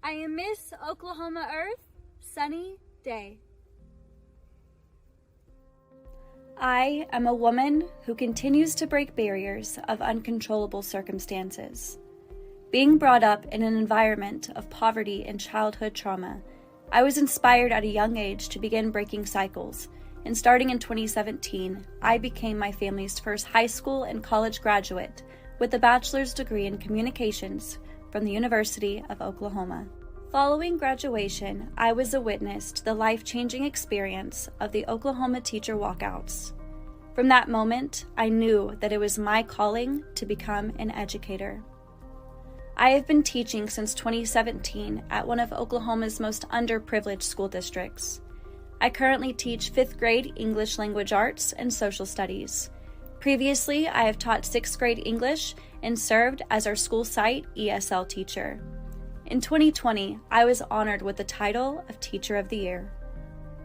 I am Miss Oklahoma Earth, Sunny Day. I am a woman who continues to break barriers of uncontrollable circumstances. Being brought up in an environment of poverty and childhood trauma, I was inspired at a young age to begin breaking cycles, and starting in 2017, I became my family's first high school and college graduate with a bachelor's degree in communications from the University of Oklahoma. Following graduation, I was a witness to the life-changing experience of the Oklahoma teacher walkouts. From that moment, I knew that it was my calling to become an educator. I have been teaching since 2017 at one of Oklahoma's most underprivileged school districts. I currently teach 5th grade English language arts and social studies. Previously, I have taught 6th grade English and served as our school site ESL teacher. In 2020, I was honored with the title of Teacher of the Year.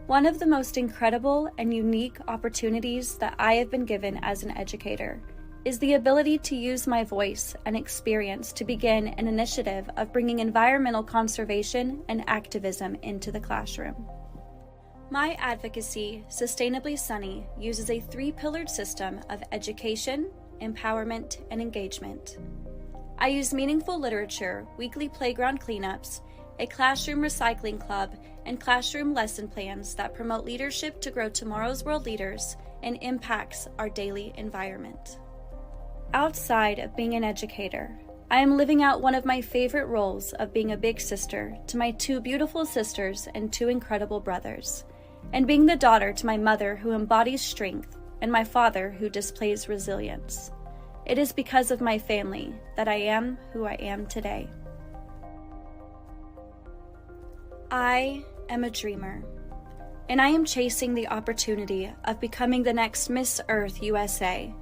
One of the most incredible and unique opportunities that I have been given as an educator is the ability to use my voice and experience to begin an initiative of bringing environmental conservation and activism into the classroom. My advocacy, Sustainably Sunny, uses a 3-pillared system of education, empowerment, and engagement. I use meaningful literature, weekly playground cleanups, a classroom recycling club, and classroom lesson plans that promote leadership to grow tomorrow's world leaders and impacts our daily environment. Outside of being an educator, I am living out one of my favorite roles of being a big sister to my 2 beautiful sisters and 2 incredible brothers, and being the daughter to my mother who embodies strength and my father who displays resilience. It is because of my family that I am who I am today. I am a dreamer, and I am chasing the opportunity of becoming the next Miss Earth USA,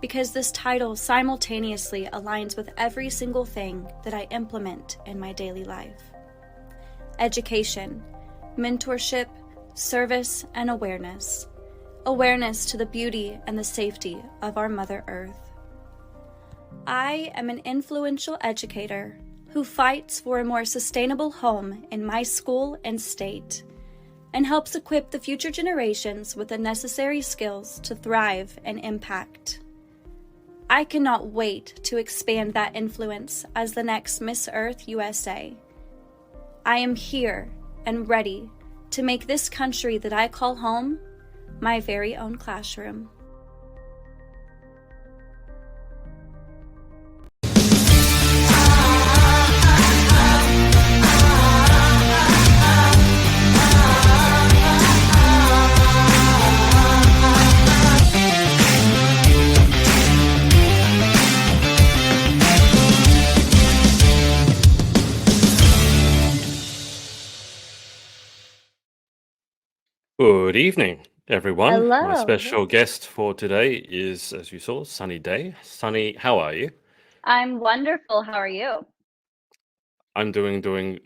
because this title simultaneously aligns with every single thing that I implement in my daily life. Education, mentorship, service, and awareness. Awareness to the beauty and the safety of our Mother Earth. I am an influential educator who fights for a more sustainable home in my school and state, and helps equip the future generations with the necessary skills to thrive and impact. I cannot wait to expand that influence as the next Miss Earth USA. I am here and ready to make this country that I call home my very own classroom. Good evening, everyone. My Hello. special guest for today is, as you saw, Sunny Day. Sunny, how are you? I'm wonderful. How are you? I'm I'm doing,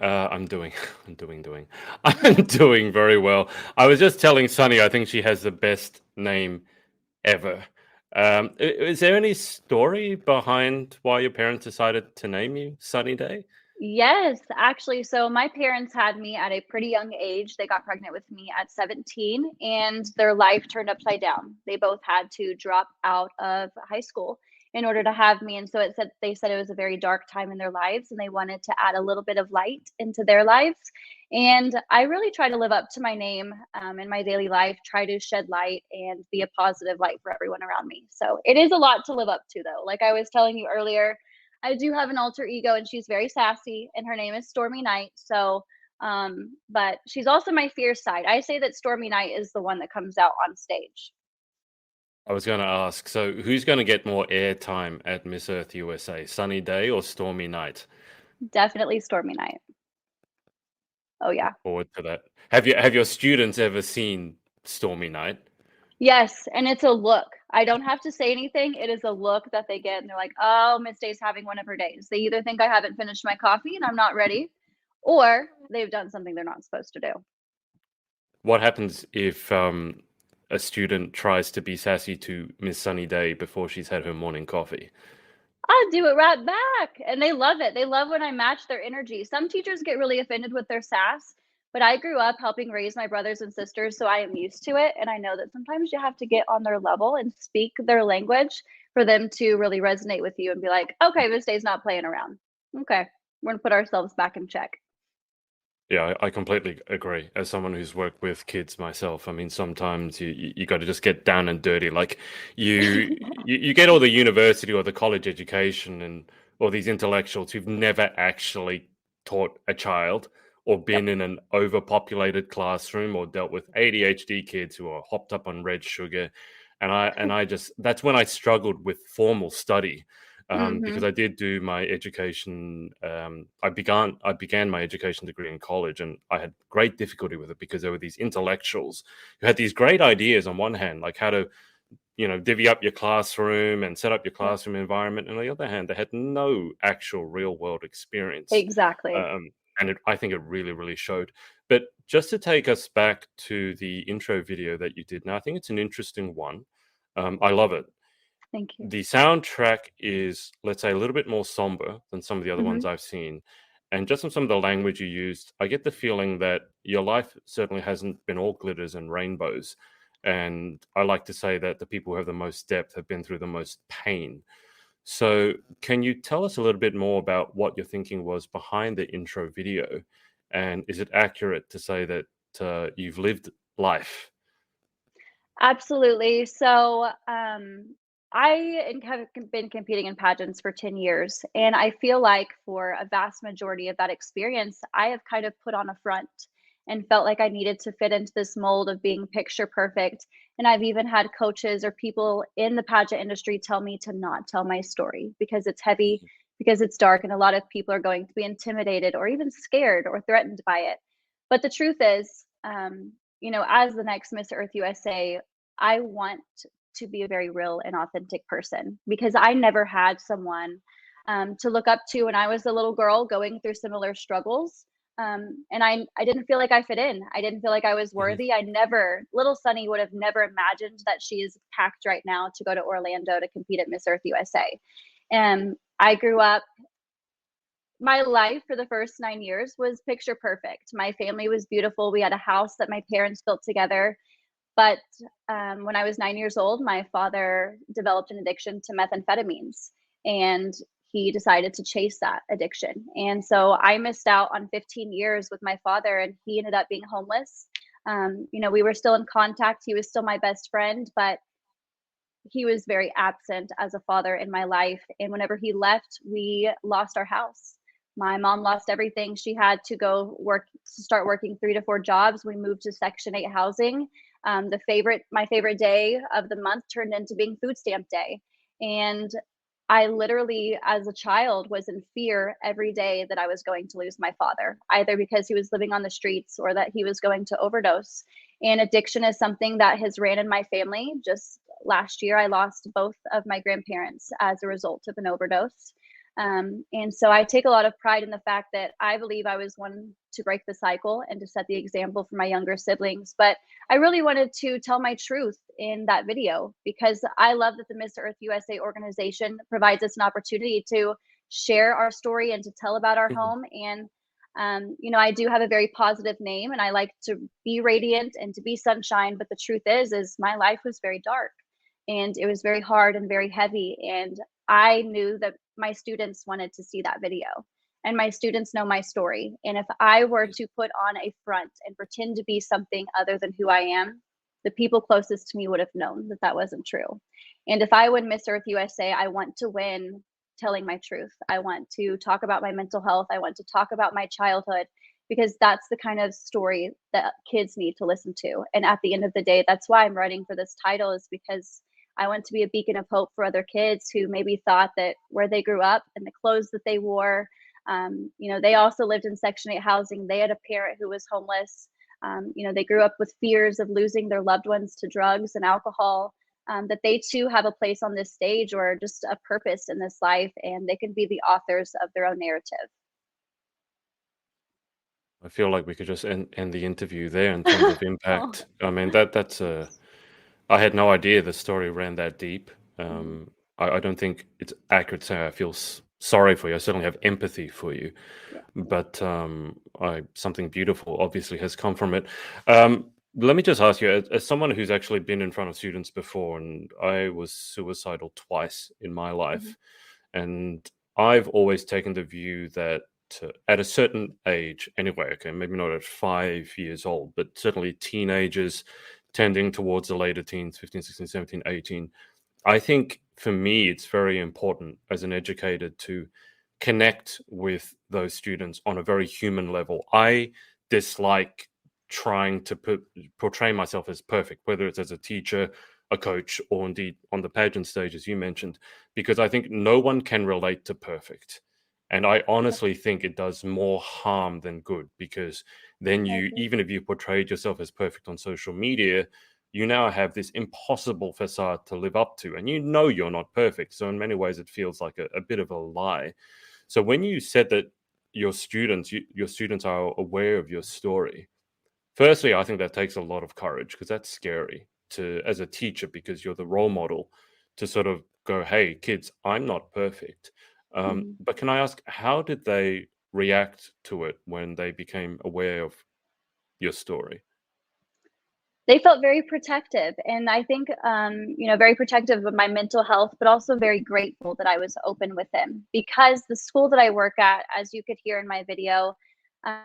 I'm doing very well. I was just telling Sunny, I think she has the best name ever. Is there any story behind why your parents decided to name you Sunny Day? Yes, actually, so my parents had me at a pretty young age. They got pregnant with me at 17 and their life turned upside down. They both had to drop out of high school in order to have me. And so they said it was a very dark time in their lives and they wanted to add a little bit of light into their lives. And I really try to live up to my name in my daily life, try to shed light and be a positive light for everyone around me. So it is a lot to live up to, though. Like I was telling you earlier, I do have an alter ego and she's very sassy and her name is Stormy Night. So, but she's also my fierce side. I say that Stormy Night is the one that comes out on stage. I was going to ask, so who's going to get more airtime at Miss Earth USA, Sunny Day or Stormy Night? Definitely Stormy Night. Oh yeah. Forward to that. Have your students ever seen Stormy Night? Yes, and it's a look. I don't have to say anything. It is a look that they get and they're like, "Oh, Miss Day's having one of her days." They either think I haven't finished my coffee and I'm not ready, or they've done something they're not supposed to do. What happens if a student tries to be sassy to Miss Sunny Day before she's had her morning coffee? I'll do it right back. And they love it. They love when I match their energy. Some teachers get really offended with their sass, but I grew up helping raise my brothers and sisters, so I am used to it. And I know that sometimes you have to get on their level and speak their language for them to really resonate with you and be like, okay, this day's not playing around. Okay, we're going to put ourselves back in check. Yeah, I completely agree. As someone who's worked with kids myself, I mean, sometimes you got to just get down and dirty. Like you get all the university or the college education and all these intellectuals who've never actually taught a child or Yep. been in an overpopulated classroom or dealt with ADHD kids who are hopped up on red sugar. And I just that's when I struggled with formal study because Mm-hmm. I did do my education. I began my education degree in college, and I had great difficulty with it because there were these intellectuals who had these great ideas on one hand, like how to divvy up your classroom and set up your Yep. classroom environment. And on the other hand, they had no actual real world experience. Exactly. Um, and I think it really, really showed. But just to take us back to the intro video that you did, now I think it's an interesting one. I love it. Thank you. The soundtrack is, let's say, a little bit more somber than some of the other Mm-hmm. ones I've seen. And just from some of the language you used, I get the feeling that your life certainly hasn't been all glitters and rainbows. And I like to say that the people who have the most depth have been through the most pain. So, can you tell us a little bit more about what your thinking was behind the intro video? And is it accurate to say that you've lived life? Absolutely. So, have been competing in pageants for 10 years, and I feel like for a vast majority of that experience, I have kind of put on a front and felt like I needed to fit into this mold of being picture perfect. And I've even had coaches or people in the pageant industry tell me to not tell my story because it's heavy, because it's dark, and a lot of people are going to be intimidated or even scared or threatened by it. But the truth is, as the next Miss Earth USA, I want to be a very real and authentic person because I never had someone to look up to when I was a little girl going through similar struggles. And I didn't feel like I fit in. I didn't feel like I was Mhm. worthy. Little Sunny would have never imagined that she is packed right now to go to Orlando to compete at Miss Earth USA. And I grew up, my life for the first 9 years was picture perfect. My family was beautiful. We had a house that my parents built together. But when I was 9 years old, my father developed an addiction to methamphetamines, and he decided to chase that addiction. And so I missed out on 15 years with my father, and he ended up being homeless. We were still in contact. He was still my best friend, but he was very absent as a father in my life. And whenever he left, we lost our house. My mom lost everything. She had to start working 3 to 4 jobs. We moved to Section 8 housing. My favorite day of the month turned into being food stamp day. And I literally, as a child, was in fear every day that I was going to lose my father, either because he was living on the streets or that he was going to overdose. And addiction is something that has ran in my family. Just last year, I lost both of my grandparents as a result of an overdose. And so I take a lot of pride in the fact that I believe I was one to break the cycle and to set the example for my younger siblings. But I really wanted to tell my truth in that video because I love that the Miss Earth USA organization provides us an opportunity to share our story and to tell about our Mhm. home. And I do have a very positive name, and I like to be radiant and to be sunshine. But the truth is my life was very dark, and it was very hard and very heavy. And I knew that my students wanted to see that video, and my students know my story. And if I were to put on a front and pretend to be something other than who I am, the people closest to me would have known that that wasn't true. And if I win Miss Earth USA, I want to win telling my truth. I want to talk about my mental health. I want to talk about my childhood because that's the kind of story that kids need to listen to. And at the end of the day, that's why I'm running for this title, is because I want to be a beacon of hope for other kids who maybe thought that where they grew up and the clothes that they wore, they also lived in Section 8 housing. They had a parent who was homeless. They grew up with fears of losing their loved ones to drugs and alcohol. That they too have a place on this stage or just a purpose in this life, and they can be the authors of their own narrative. I feel like we could just end the interview there in terms of Oh. impact. I mean, that's a I had no idea the story ran that deep. Mhm. I don't think it's accurate to say I feel sorry for you. I certainly have empathy for you, Yeah. but something beautiful obviously has come from it. Let me just ask you, as someone who's actually been in front of students before, and I was suicidal twice in my Mhm. life, and I've always taken the view that at a certain age, anyway, okay, maybe not at 5 years old, but certainly teenagers tending towards the later teens, 15, 16, 17, 18. I think for me, it's very important as an educator to connect with those students on a very human level. I dislike trying to portray myself as perfect, whether it's as a teacher, a coach, or indeed on the pageant stage, as you mentioned, because I think no one can relate to perfect. And I honestly think it does more harm than good, because then I you, agree. even if you portrayed yourself as perfect on social media, you now have this impossible facade to live up to, and you know you're not perfect. So in many ways, it feels like a bit of a lie. So when you said that your students are aware of your story, firstly, I think that takes a lot of courage, because that's scary to, as a teacher, because you're the role model, to sort of go, "Hey, kids, I'm not perfect." Mhm. But can I ask, how did they react to it when they became aware of your story? They felt very protective, and I think, very protective of my mental health, but also very grateful that I was open with him because the school that I work at, as you could hear in my video, uh,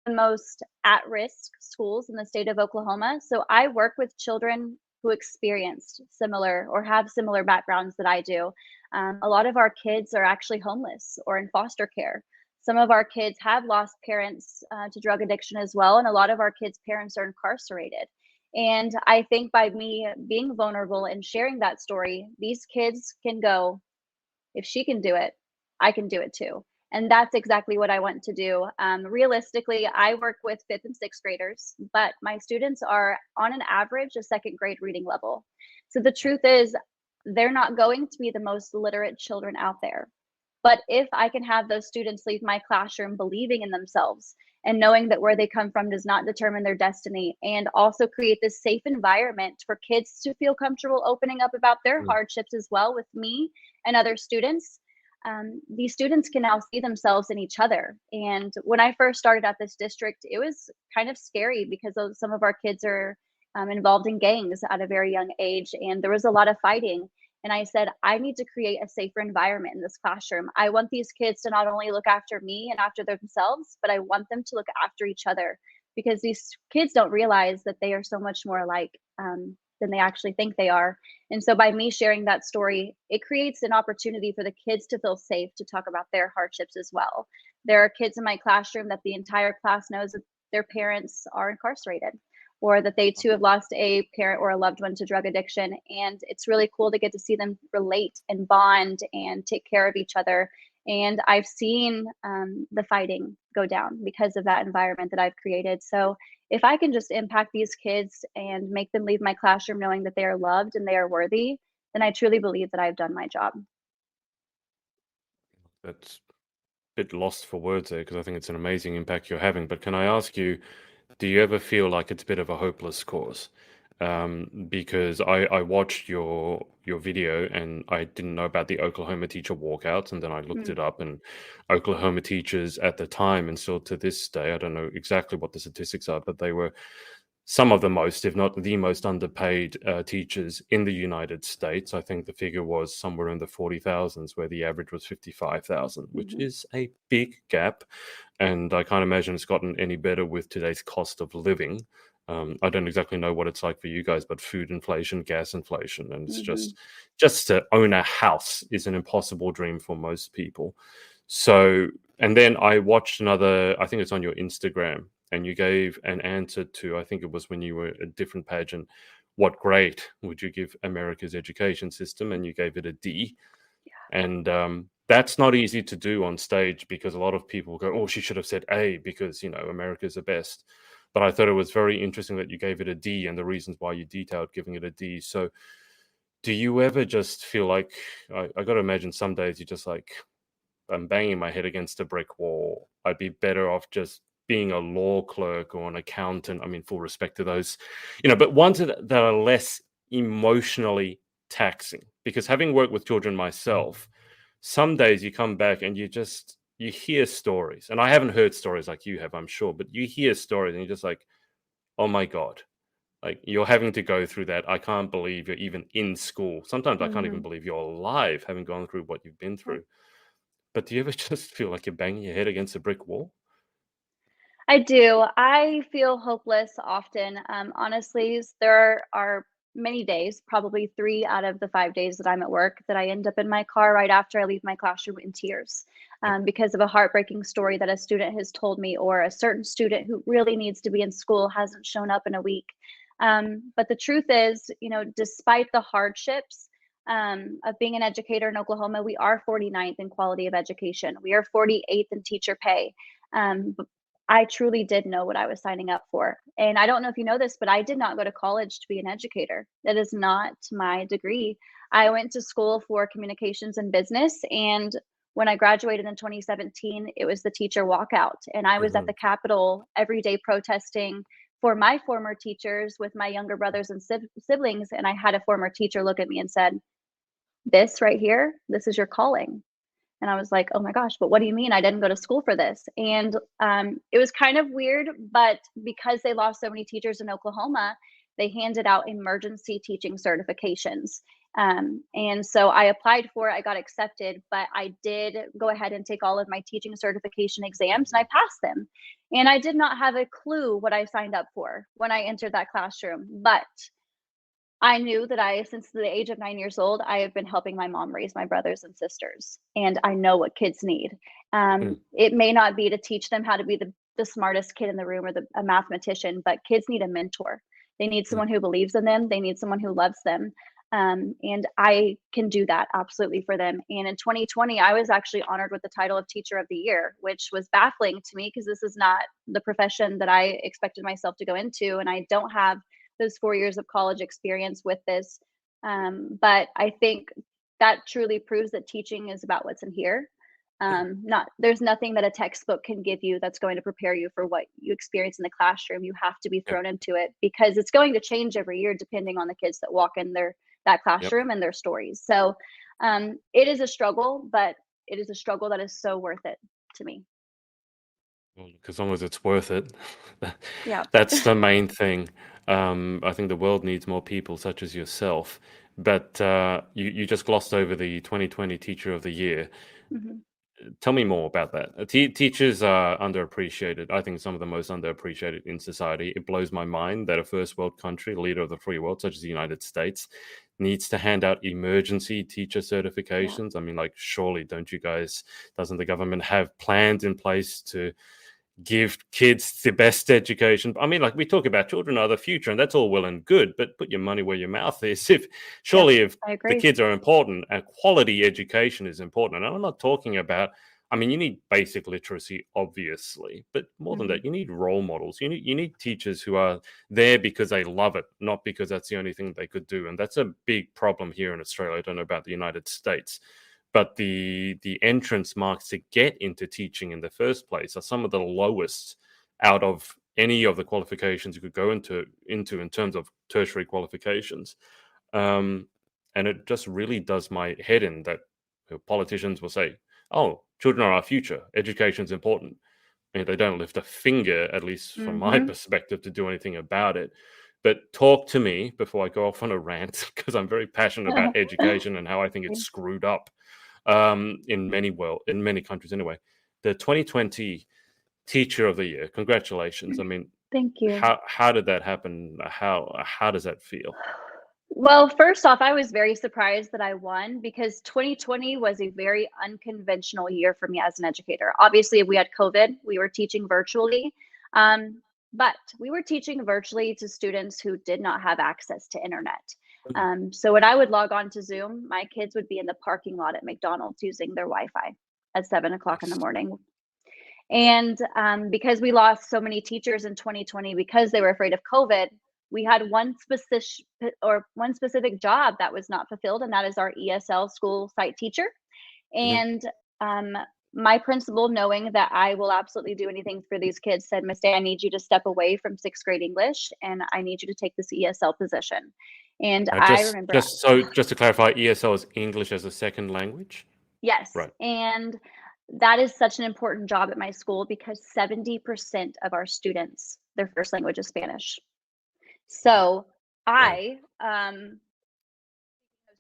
the most at-risk schools in the state of Oklahoma. So I work with children who experienced similar or have similar backgrounds that I do. A lot of our kids are actually homeless or in foster care. Some of our kids have lost parents to drug addiction as well, and a lot of our kids' parents are incarcerated. And I think by me being vulnerable and sharing that story, these kids can go, if she can do it, I can do it too. And that's exactly what I want to do. Realistically, I work with fifth and sixth graders, but my students are on an average a second grade reading level. So the truth is, they're not going to be the most literate children out there. But if I can have those students leave my classroom believing in themselves and knowing that where they come from does not determine their destiny, and also create this safe environment for kids to feel comfortable opening up about their Mm. hardships as well with me and other students, these students can now see themselves in each other. And when I first started at this district, it was kind of scary because some of our kids are involved in gangs at a very young age, and there was a lot of fighting. And I said, I need to create a safer environment in this classroom. I want these kids to not only look after me and after themselves, but I want them to look after each other because these kids don't realize that they are so much more alike than they actually think they are. And so by me sharing that story, it creates an opportunity for the kids to feel safe to talk about their hardships as well. There are kids in my classroom that the entire class knows that their parents are incarcerated or that they too have lost a parent or a loved one to drug addiction. And it's really cool to get to see them relate and bond and take care of each other. And I've seen the fighting go down because of that environment that I've created. So if I can just impact these kids and make them leave my classroom knowing that they are loved and they are worthy, then I truly believe that I've done my job. That's a bit lost for words there, because I think it's an amazing impact you're having. But can I ask you, do you ever feel like it's a bit of a hopeless cause? Because I watched your video, and I didn't know about the Oklahoma teacher walkouts, and then I looked Mm. it up, and Oklahoma teachers at the time, and still to this day, I don't know exactly what the statistics are, but they were some of the most, if not the most underpaid teachers in the United States. I think the figure was somewhere in the 40,000s, where the average was 55,000, which Mhm. is a big gap. And I can't imagine it's gotten any better with today's cost of living. I don't exactly know what it's like for you guys, but food inflation, gas inflation, and it's Mhm. just to own a house is an impossible dream for most people. So, and then I watched another, I think it's on your Instagram, and you gave an answer to, I think it was when you were a different pageant, what grade would you give America's education system? And you gave it a D. And that's not easy to do on stage, because a lot of people go, oh, she should have said A, because, America's the best. But I thought it was very interesting that you gave it a D, and the reasons why you detailed giving it a D. So do you ever just feel like, I got to imagine some days you're just like, I'm banging my head against a brick wall. I'd be better off just being a law clerk or an accountant. I mean, full respect to those, but ones that are less emotionally taxing. because having worked with children myself, some days you come back and you hear stories, and I haven't heard stories like you have, I'm sure, but you hear stories and you're just like, oh my God, like you're having to go through that. I can't believe you're even in school. Sometimes I can't even Hmm. believe you're alive having gone through what you've been through. But do you ever just feel like you're banging your head against a brick wall? I do. I feel hopeless often. Honestly, there are many days, probably 3 out of the 5 days that I'm at work, that I end up in my car right after I leave my classroom in tears Yep. because of a heartbreaking story that a student has told me, or a certain student who really needs to be in school hasn't shown up in a week. But the truth is, despite the hardships, of being an educator in Oklahoma, we are 49th in quality of education. We are 48th in teacher pay. Um, I truly did know what I was signing up for. And I don't know if you know this, but I did not go to college to be an educator. That is not my degree. I went to school for communications and business. And when I graduated in 2017, it was the teacher walkout. And I was at Mhm. the Capitol every day protesting for my former teachers with my younger brothers and siblings. And I had a former teacher look at me and said, "This right here, this is your calling." And I was like, "Oh my gosh, but what do you mean? I didn't go to school for this?" And it was kind of weird, but because they lost so many teachers in Oklahoma, they handed out emergency teaching certifications. And so I applied for it, I got accepted, but I did go ahead and take all of my teaching certification exams and I passed them. And I did not have a clue what I signed up for when I entered that classroom. But I knew that since the age of 9 years old, I have been helping my mom raise my brothers and sisters, and I know what kids need. Mm. It may not be to teach them how to be the smartest kid in the room or a mathematician, but kids need a mentor. They need Mm. someone who believes in them. They need someone who loves them. And I can do that absolutely for them. And in 2020, I was actually honored with the title of Teacher of the Year, which was baffling to me because this is not the profession that I expected myself to go into. And I don't have those 4 years of college experience with this. But I think that truly proves that teaching is about what's in here. Yeah. Not There's nothing that a textbook can give you that's going to prepare you for what you experience in the classroom. You have to be Yep. thrown into it because it's going to change every year depending on the kids that walk in that Yep. classroom and their stories. So it is a struggle, but it is a struggle that is so worth it to me. Well, as long as it's worth it, Yeah. that's the main thing. I think the world needs more people such as yourself. But you just glossed over the 2020 Teacher of the Year. Hmm. Tell me more about that. Teachers are underappreciated. I think some of the most underappreciated in society. It blows my mind that a first world country, leader of the free world, such as the United States, needs to hand out emergency teacher Yeah. certifications. I mean, like, surely don't you guys, doesn't the government have plans in place to give kids the best education? I mean, like, we talk about children are the future, and that's all well and good, but put your money where your mouth is. If Yep. surely if I the agree. kids are important, and quality education is important. And I'm not talking about, I mean, you need basic literacy, obviously, but more than Hmm. that, you need role models. You need teachers who are there because they love it, not because that's the only thing they could do. And that's a big problem here in Australia. I don't know about the United States, but the entrance marks to get into teaching in the first place are some of the lowest out of any of the qualifications you could go into in terms of tertiary qualifications. um, and it just really does my head in that politicians will say, "Oh, children are our future. Education's important." And they don't lift a finger, at least from my Hmm. perspective, to do anything about it. But talk to me before I go off on a rant, because I'm very passionate about education and how I think it's screwed up in many countries anyway. The 2020 Teacher of the Year, congratulations. I mean, Thank you. how did that happen? How does that feel? Well, first off, I was very surprised that I won because 2020 was a very unconventional year for me as an educator. Obviously, we had COVID, we were teaching virtually, but we were teaching virtually to students who did not have access to internet. So when I would log on to Zoom, my kids would be in the parking lot at McDonald's using their Wi Fi at 7 o'clock in the Yes. morning. And because we lost so many teachers in 2020 because they were afraid of COVID, we had one specific job that was not fulfilled, and that is our ESL school site teacher. Mhm. And um, my principal, knowing that I will absolutely do anything for these kids, said, "Miss Day, I need you to step away from sixth grade English, and I need you to take this ESL position." And Uh, I just remember, just so just to clarify, ESL is English as a second language? yes, Right. and that is such an important job at my school because 70% of our students, their first language is Spanish. Wow. So Right. I,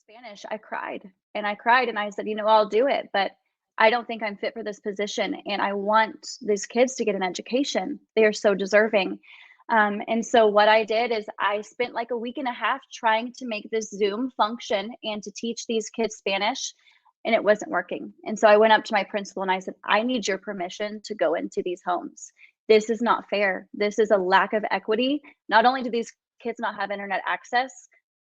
Spanish, I cried and I cried and I said, I'll do it, but I don't think I'm fit for this position. And I want these kids to get an education. They are so deserving. And so what I did is I spent like a week and a half trying to make this Zoom function and to teach these kids Spanish, and it wasn't working. And so I went up to my principal and I said, I need your permission to go into these homes. This is not fair. This is a lack of equity. Not only do these kids not have internet access,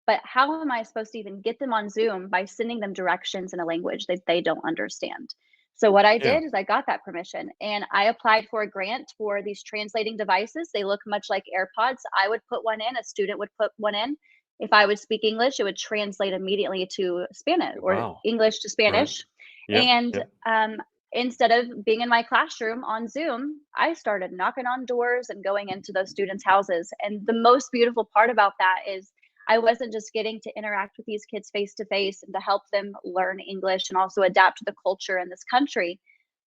but how am I supposed to even get them on Zoom by sending them directions in a language that they don't understand? So what I Yeah. did is I got that permission and I applied for a grant for these translating devices. They look much like AirPods. I would put one in, a student would put one in. If I would speak English, it would translate immediately to Spanish or Wow. English to Right. Spanish. Yep. And Yep. instead of being in my classroom on Zoom, I started knocking on doors and going into those students' houses. And the most beautiful part about that is I wasn't just getting to interact with these kids face to face and to help them learn English and also adapt to the culture in this country,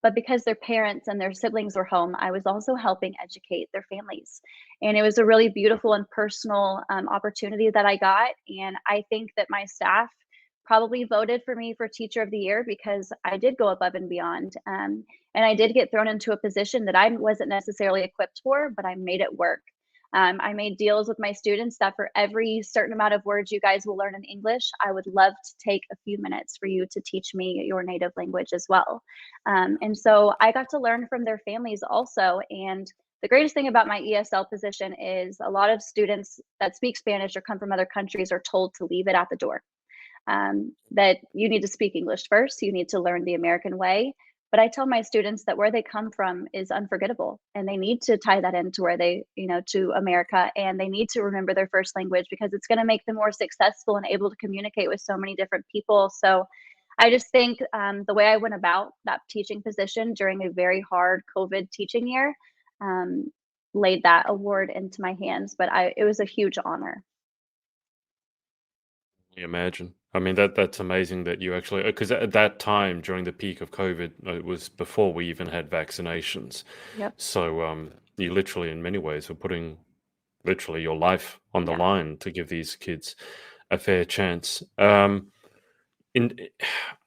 but because their parents and their siblings were home, I was also helping educate their families. And it was a really beautiful and personal opportunity that I got. And I think that my staff probably voted for me for Teacher of the Year because I did go above and beyond. And I did get thrown into a position that I wasn't necessarily equipped for, but I made it work. I made deals with my students that for every certain amount of words you guys will learn in English, I would love to take a few minutes for you to teach me your native language as well. And so I got to learn from their families also. And the greatest thing about my ESL position is a lot of students that speak Spanish or come from other countries are told to leave it at the door. That you need to speak English first, you need to learn the American way. But I tell my students that where they come from is unforgettable and they need to tie that into where they, to America, and they need to remember their first language because it's going to make them more successful and able to communicate with so many different people. So I just think the way I went about that teaching position during a very hard COVID teaching year um, laid that award into my hands, but it was a huge honor. Imagine. I mean, that's amazing that you actually, because at that time during the peak of COVID, it was before we even had vaccinations. Yep. So you literally, in many ways, were putting literally your life on the Yeah. line to give these kids a fair chance. In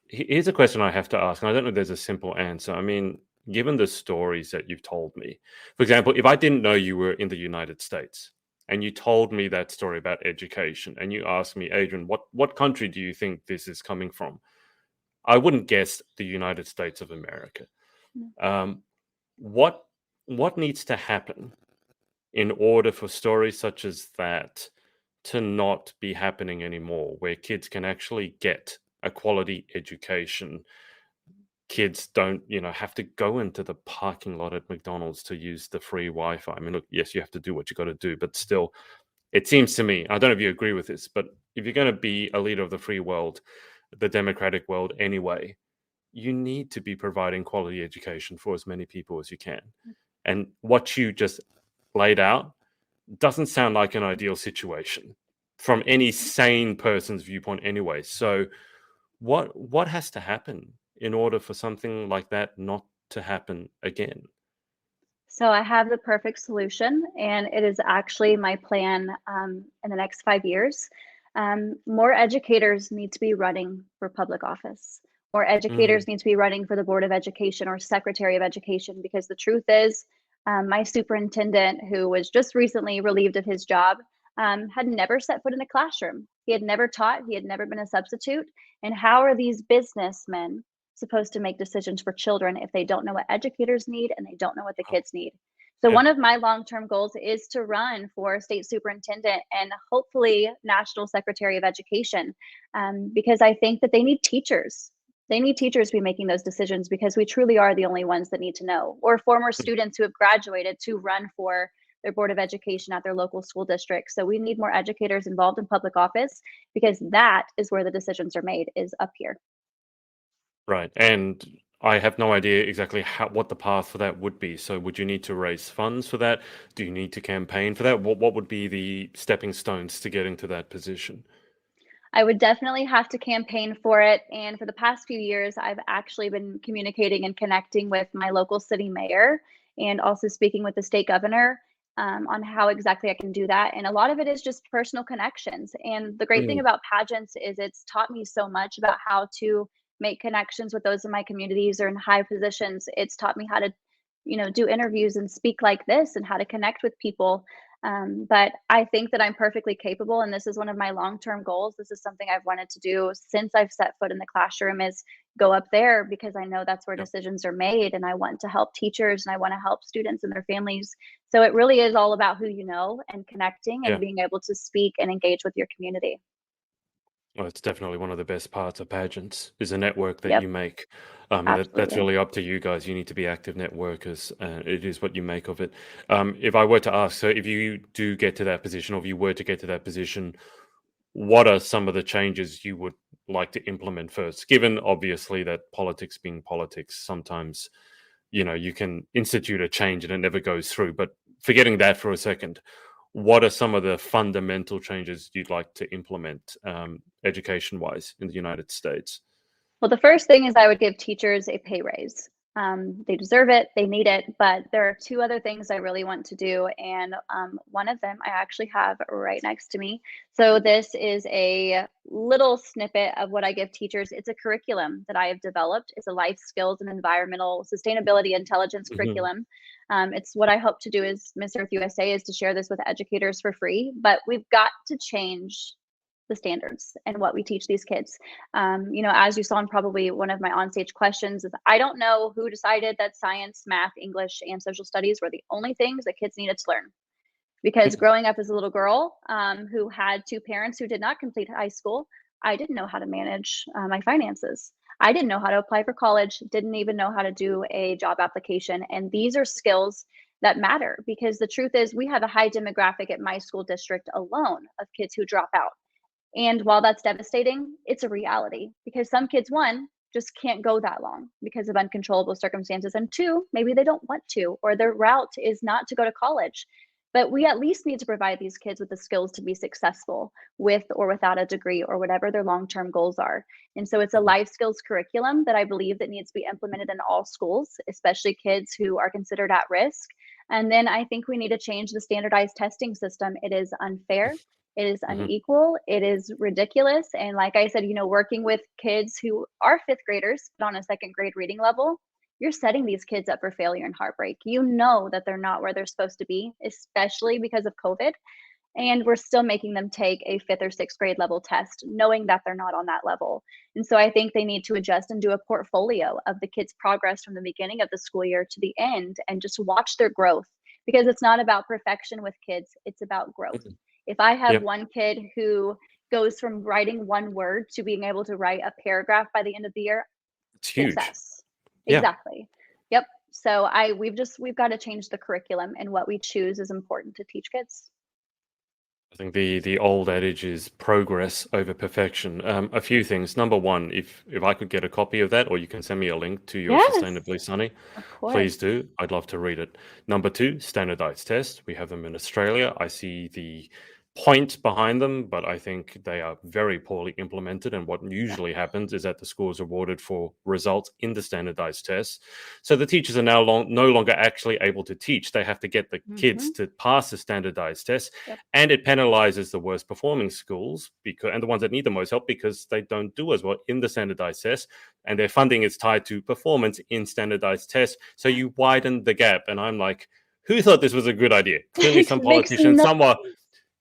Here's a question I have to ask, and I don't know if there's a simple answer. I mean, given the stories that you've told me, for example, if I didn't know you were in the United States and you told me that story about education and you asked me, Adrian, what country do you think this is coming from? I wouldn't guess the United States of America. Mm. Um, what what needs to happen in order for stories such as that to not be happening anymore, where kids can actually get a quality education? Kids don't, have to go into the parking lot at McDonald's to use the free Wi-Fi. I mean, look, yes, you have to do what you got to do, but still, it seems to me, I don't know if you agree with this, but if you're going to be a leader of the free world, the democratic world anyway, you need to be providing quality education for as many people as you can. And what you just laid out doesn't sound like an ideal situation from any sane person's viewpoint anyway. So what has to happen in order for something like that not to happen again? So I have the perfect solution, and it is actually my plan in the next 5 years. More educators need to be running for public office. More Mm, educators need to be running for the Board of Education or Secretary of Education because the truth is, my superintendent, who was just recently relieved of his job, had never set foot in a classroom. He had never taught, he had never been a substitute. And how are these businessmen supposed to make decisions for children if they don't know what educators need and they don't know what the oh, kids need? So yeah. one of my long-term goals is to run for state superintendent and hopefully national secretary of education, because I think that they need teachers. They need teachers to be making those decisions because we truly are the only ones that need to know, or former students who have graduated to run for their board of education at their local school district. So we need more educators involved in public office because that is where the decisions are made, is up here. Right. And I have no idea exactly what the path for that would be. So would you need to raise funds for that? Do you need to campaign for that? What would be the stepping stones to getting to that position? I would definitely have to campaign for it. And for the past few years, I've actually been communicating and connecting with my local city mayor and also speaking with the state governor on how exactly I can do that. And a lot of it is just personal connections. And the great thing Mm, about pageants is it's taught me so much about how to make connections with those in my communities or in high positions. It's taught me how to, do interviews and speak like this and how to connect with people. But I think that I'm perfectly capable, and this is one of my long-term goals. This is something I've wanted to do since I've set foot in the classroom is go up there because I know that's where yep. decisions are made, and I want to help teachers and I want to help students and their families. So it really is all about who you know and connecting and Yeah. being able to speak and engage with your community. Well, it's definitely one of the best parts of pageants is the network that you Yep, make. And that's absolutely. really up to you guys. You need to be active networkers. It is what you make of it. If I were to ask, so if you do get to that position, or if you were to get to that position, what are some of the changes you would like to implement first? Given obviously that politics being politics, sometimes you can institute a change and it never goes through. But forgetting that for a second, what are some of the fundamental changes you'd like to implement education wise in the United States? Well, the first thing is I would give teachers a pay raise. They deserve it, they need it, but there are two other things I really want to do. And one of them I actually have right next to me. So, this is a little snippet of what I give teachers. It's a curriculum that I have developed. It's a life skills and environmental sustainability intelligence Hmm. curriculum. It's what I hope to do is Miss Earth USA is to share this with educators for free, but we've got to change the standards and what we teach these kids. As you saw in probably one of my onstage questions, is I don't know who decided that science, math, English, and social studies were the only things that kids needed to learn. Because Yep. growing up as a little girl who had two parents who did not complete high school, I didn't know how to manage my finances. I didn't know how to apply for college, didn't even know how to do a job application. And these are skills that matter because the truth is, we have a high demographic at my school district alone of kids who drop out. And while that's devastating, it's a reality because some kids, one, just can't go that long because of uncontrollable circumstances. And two, maybe they don't want to, or their route is not to go to college. But we at least need to provide these kids with the skills to be successful with or without a degree or whatever their long-term goals are. And so it's a Mhm. life skills curriculum that I believe that needs to be implemented in all schools, especially kids who are considered at risk. And then I think we need to change the standardized testing system. It is unfair, it is Mhm. unequal, it is ridiculous. And like I said, working with kids who are fifth graders, but on a second grade reading level, you're setting these kids up for failure and heartbreak. You know that they're not where they're supposed to be, especially because of COVID. And we're still making them take a fifth or sixth grade level test, knowing that they're not on that level. And so I think they need to adjust and do a portfolio of the kids' progress from the beginning of the school year to the end and just watch their growth because it's not about perfection with kids, it's about growth. Mhm. If I have Yep. one kid who goes from writing one word to being able to write a paragraph by the end of the year, It's huge. success. Yeah. Exactly. Yep. So we've got to change the curriculum and what we choose is important to teach kids. I think the old adage is progress over perfection. A few things. Number one, if I could get a copy of that, or you can send me a link to your Yes, Sustainably Sunny, of please course. do. I'd love to read it. Number two, standardized tests. We have them in Australia. I see the point behind them, but I think they are very poorly implemented. And what Yep. usually happens is that the score is awarded for results in the standardized tests. So the teachers are now no longer actually able to teach. They have to get the kids Mhm. to pass the standardized tests, Yep. and it penalizes the worst performing schools because and the ones that need the most help because they don't do as well in the standardized tests, and their funding is tied to performance in standardized tests. So you widen the gap, and I'm like, who thought this was a good idea? Clearly, It some makes politicians, no some were.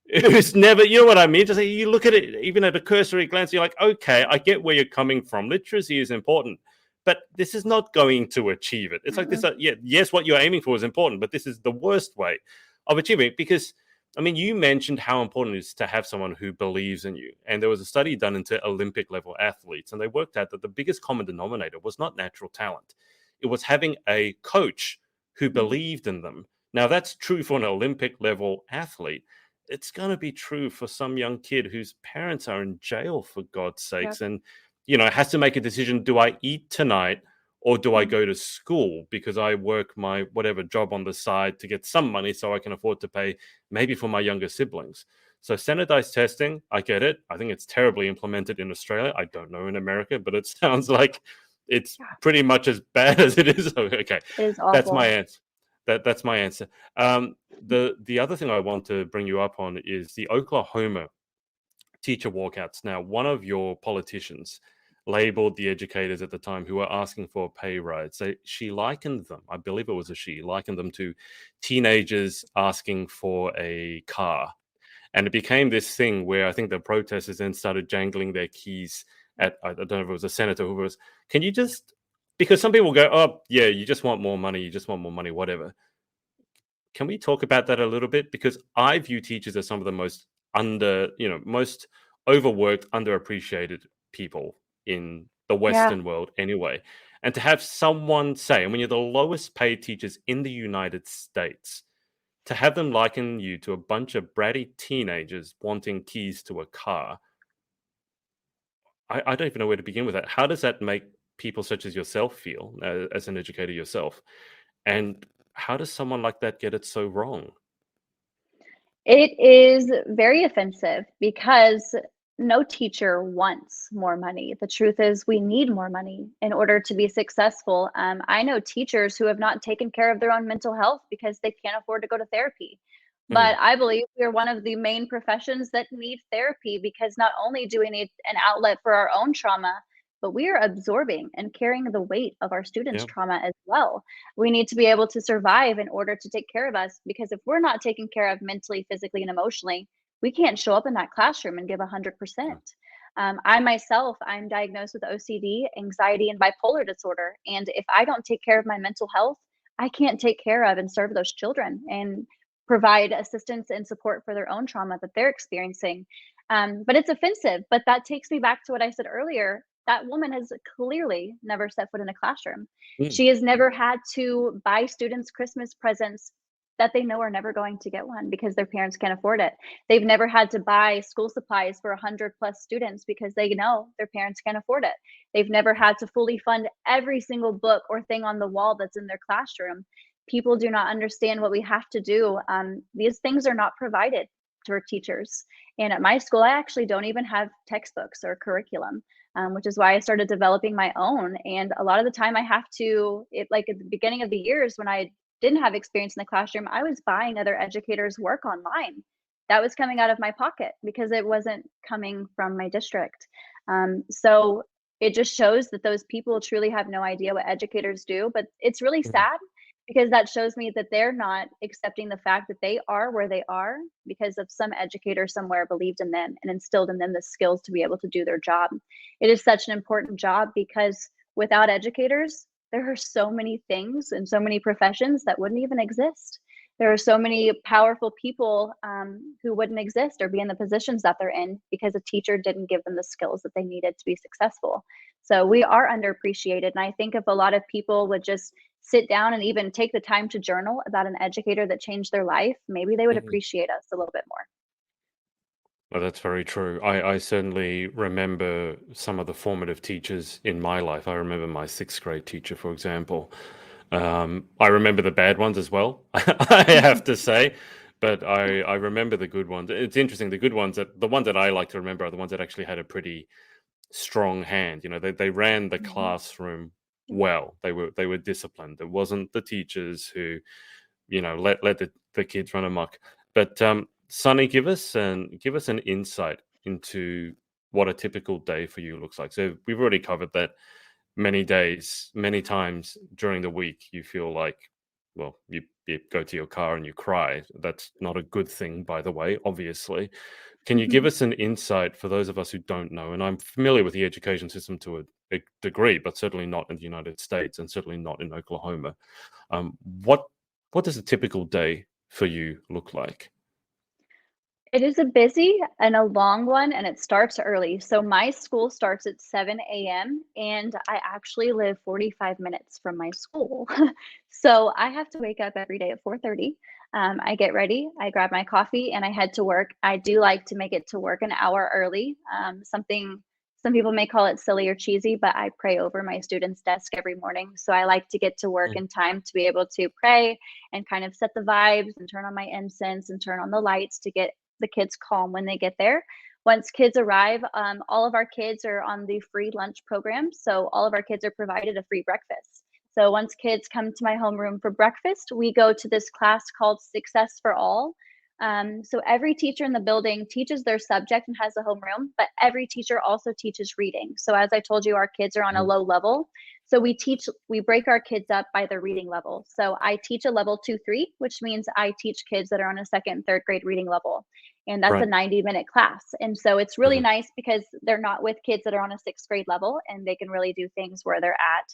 It's never, you know what I mean? Just you look at it, even at a cursory glance, you're like, okay, I get where you're coming from. Literacy is important, but this is not going to achieve it. It's like this, Mm-mm. yeah, yes, what you're aiming for is important, but this is the worst way of achieving it because, I mean, you mentioned how important it is to have someone who believes in you. And there was a study done into Olympic level athletes, and they worked out that the biggest common denominator was not natural talent, it was having a coach who Mhm. believed in them. Now, that's true for an Olympic level athlete. It's going to be true for some young kid whose parents are in jail, for God's Yep. sakes, and has to make a decision: do I eat tonight, Or do I Mm. go to school because I work my whatever job on the side to get some money so I can afford to pay maybe for my younger siblings? So standardized testing, I get it. I think it's terribly implemented in Australia. I don't know in America, but it sounds like it's Yeah, pretty much as bad as it is. Okay, it is that's my awful. answer. That's my answer. The other thing I want to bring you up on is the Oklahoma teacher walkouts. Now, one of your politicians labeled the educators at the time who were asking for a pay rise. So she likened them, I believe it was a she, likened them to teenagers asking for a car. And it became this thing where I think the protesters then started jangling their keys at, I don't know if it was a senator who was, can you just, because some people go, oh, yeah, you just want more money, you just want more money, whatever. Can we talk about that a little bit? Because I view teachers as some of the most most overworked, underappreciated people in the Yeah. Western world anyway. And to have someone say, and when you're the lowest paid teachers in the United States, to have them liken you to a bunch of bratty teenagers wanting keys to a car, I don't even know where to begin with that. How does that make people such as yourself feel as an educator yourself? And how does someone like that get it so wrong? It is very offensive because no teacher wants more money. The truth is, we need more money in order to be successful. I know teachers who have not taken care of their own mental health because they can't afford to go to therapy. Mhm. But I believe we are one of the main professions that need therapy because not only do we need an outlet for our own trauma, but we are absorbing and carrying the weight of our students' Yeah. trauma as well. We need to be able to survive in order to take care of us because if we're not taken care of mentally, physically, and emotionally, we can't show up in that classroom and give Yeah. 100%. I myself, I'm diagnosed with OCD, anxiety, and bipolar disorder. And if I don't take care of my mental health, I can't take care of and serve those children and provide assistance and support for their own trauma that they're experiencing. But it's offensive. But that takes me back to what I said earlier. That woman has clearly never set foot in a classroom. Mm. She has never had to buy students Christmas presents that they know are never going to get one because their parents can't afford it. They've never had to buy school supplies for 100 plus students because they know their parents can't afford it. They've never had to fully fund every single book or thing on the wall that's in their classroom. People do not understand what we have to do. These things are not provided to our teachers. And at my school, I actually don't even have textbooks or curriculum, which is why I started developing my own. And a lot of the time, I have to, it like at the beginning of the years when I didn't have experience in the classroom, I was buying other educators' work online. That was coming out of my pocket because it wasn't coming from my district. So it just shows that those people truly have no idea what educators do. But it's really Mhm. sad because that shows me that they're not accepting the fact that they are where they are because of some educator somewhere believed in them and instilled in them the skills to be able to do their job. It is such an important job because without educators, there are so many things and so many professions that wouldn't even exist. There are so many powerful people who wouldn't exist or be in the positions that they're in because a teacher didn't give them the skills that they needed to be successful. So we are underappreciated. And I think if a lot of people would just sit down and even take the time to journal about an educator that changed their life, maybe they would Mhm. appreciate us a little bit more. Well, that's very true. I certainly remember some of the formative teachers in my life. I remember my sixth grade teacher, for example. I remember the bad ones as well, I have to say, but I remember the good ones. It's interesting. The good ones the ones that I like to remember are the ones that actually had a pretty strong hand. You know, they ran the Mhm. classroom well. They were disciplined. It wasn't the teachers who let the kids run amok. But Sonny, give us an insight into what a typical day for you looks like. So we've already covered that many days, many times during the week, you feel like, well, you go to your car and you cry. That's not a good thing, by the way, obviously. Can you give us an insight for those of us who don't know? And I'm familiar with the education system to a degree, but certainly not in the United States and certainly not in Oklahoma. Um, what what does a typical day for you look like? It is a busy and a long one, and it starts early. So my school starts at 7 a.m., and I actually live 45 minutes from my school. So I have to wake up every day at 4:30. I get ready, I grab my coffee, and I head to work. I do like to make it to work an hour early. some people may call it silly or cheesy, but I pray over my students' desk every morning. So I like to get to work Mm. in time to be able to pray and kind of set the vibes and turn on my incense and turn on the lights to get the kids calm when they get there. Once kids arrive, all of our kids are on the free lunch program. So all of our kids are provided a free breakfast. So once kids come to my homeroom for breakfast, we go to this class called Success for All. So every teacher in the building teaches their subject and has a homeroom, but every teacher also teaches reading. So as I told you, our kids are on a Mhm. low level. So we break our kids up by their reading level. So I teach a level 2, 3, which means I teach kids that are on a second and third grade reading level. And that's a Right. 90-minute class. And so it's really Mhm. nice because they're not with kids that are on a sixth grade level and they can really do things where they're at.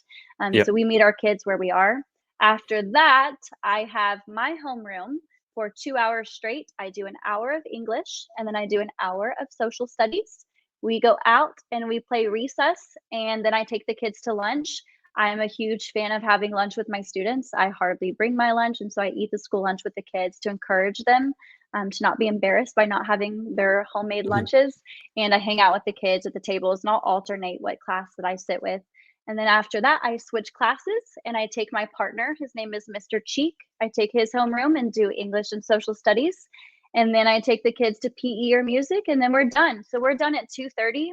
So Yep. we meet our kids where we are. After that, I have my homeroom for 2 hours straight. I do an hour of English and then I do an hour of social studies. We go out and we play recess, and then I take the kids to lunch. I'm a huge fan of having lunch with my students. I hardly bring my lunch, and so I eat the school lunch with the kids to encourage them to not be embarrassed by not having their homemade Mhm. lunches. And I hang out with the kids at the tables, and I'll alternate what class that I sit with. And then after that, I switch classes and I take my partner. His name is Mr. Cheek. I take his homeroom and do English and social studies. And then I take the kids to PE or music, and then we're done. So we're done at 2:30.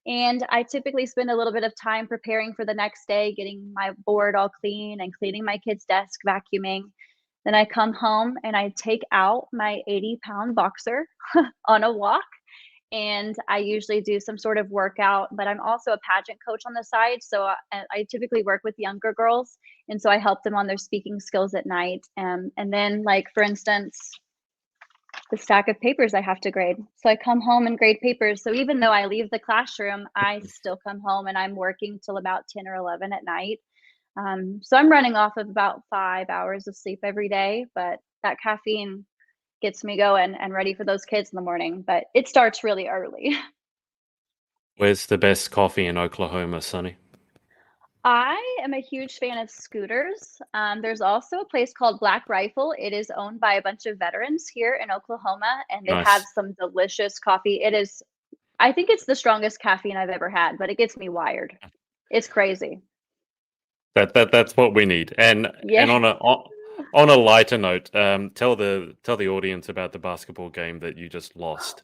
And I typically spend a little bit of time preparing for the next day, getting my board all clean and cleaning my kids' desk, vacuuming. Then I come home and I take out my 80-pound boxer on a walk, and I usually do some sort of workout, but I'm also a pageant coach on the side. So I typically work with younger girls. And so I help them on their speaking skills at night. And then, like, for instance, the stack of papers I have to grade. So I come home and grade papers. So even though I leave the classroom, I still come home and I'm working till about 10 or 11 at night. So I'm running off of about 5 hours of sleep every day, but that caffeine gets me going and ready for those kids in the morning. But it starts really early. Where's the best coffee in Oklahoma, Sonny? I am a huge fan of Scooters. There's also a place called Black Rifle. It is owned by a bunch of veterans here in Oklahoma, and they have Nice. some delicious coffee. I think it's the strongest caffeine I've ever had, but it gets me wired. It's crazy. That's what we need. And Yeah. on a lighter note, tell the audience about the basketball game that you just lost.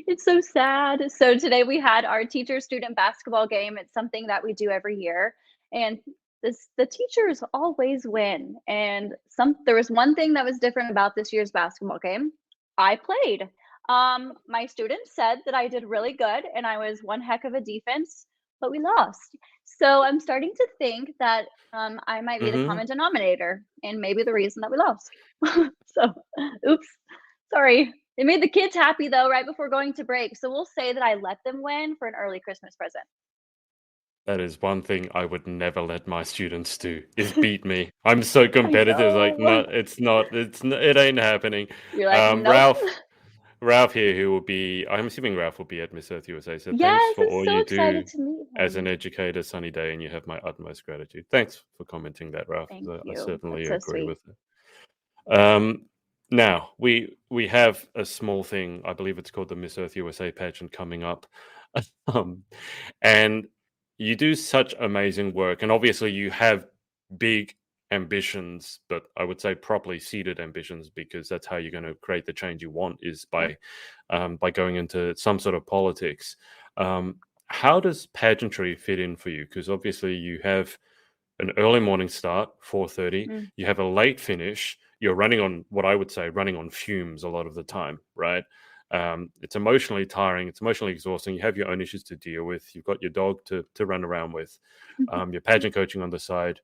It's so sad. So today we had our teacher student basketball game. It's something that we do every year. And the teachers always win. And there was one thing that was different about this year's basketball game. I played. My students said that I did really good and I was one heck of a defense, but we lost. So I'm starting to think that I might be the Mhm. common denominator and maybe the reason that we lost. So oops. Sorry. It made the kids happy though, right before going to break. So we'll say that I let them win for an early Christmas present. That is one thing I would never let my students do, is beat me. I'm so I competitive, like, no, know. it's not, it ain't happening. You're like, nope. Ralph here, who will be, I'm assuming Ralph will be at Miss Earth USA, so thanks Yes, for I'm all so you excited do to meet as an him. educator, Sunny Day, and you have my utmost gratitude. Thanks for commenting that, Ralph. Thank I you. certainly That's so agree sweet. with it. Now we have a small thing. I believe it's called the Miss Earth USA pageant coming up, um, and you do such amazing work. And obviously, you have big ambitions, but I would say properly seeded ambitions, because that's how you're going to create the change you want, is by going into some sort of politics. How does pageantry fit in for you? Because obviously, you have an early morning start, 4:30. Mm. You have a late finish. You're running on, what I would say, running on fumes a lot of the time, right? It's emotionally tiring. It's emotionally exhausting. You have your own issues to deal with. You've got your dog to run around with. Your pageant coaching on the side.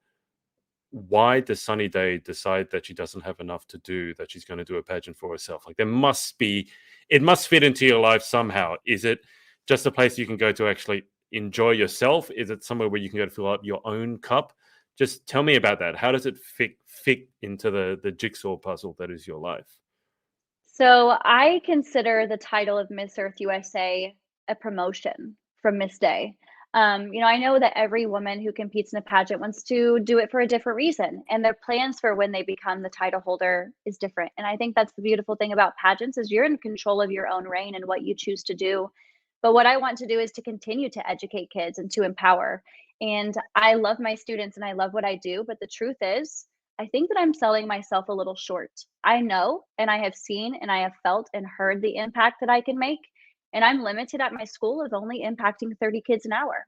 Why does Sunny Day decide that she doesn't have enough to do, that she's going to do a pageant for herself? Like, it must fit into your life somehow. Is it just a place you can go to actually enjoy yourself? Is it somewhere where you can go to fill up your own cup? Just tell me about that. How does it fit into the jigsaw puzzle that is your life? So I consider the title of Miss Earth USA a promotion from Miss Day. I know that every woman who competes in a pageant wants to do it for a different reason, and their plans for when they become the title holder is different. And I think that's the beautiful thing about pageants is you're in control of your own reign and what you choose to do. But what I want to do is to continue to educate kids and to empower. And I love my students and I love what I do. But the truth is, I think that I'm selling myself a little short. I know and I have seen and I have felt and heard the impact that I can make. And I'm limited at my school of only impacting 30 kids an hour.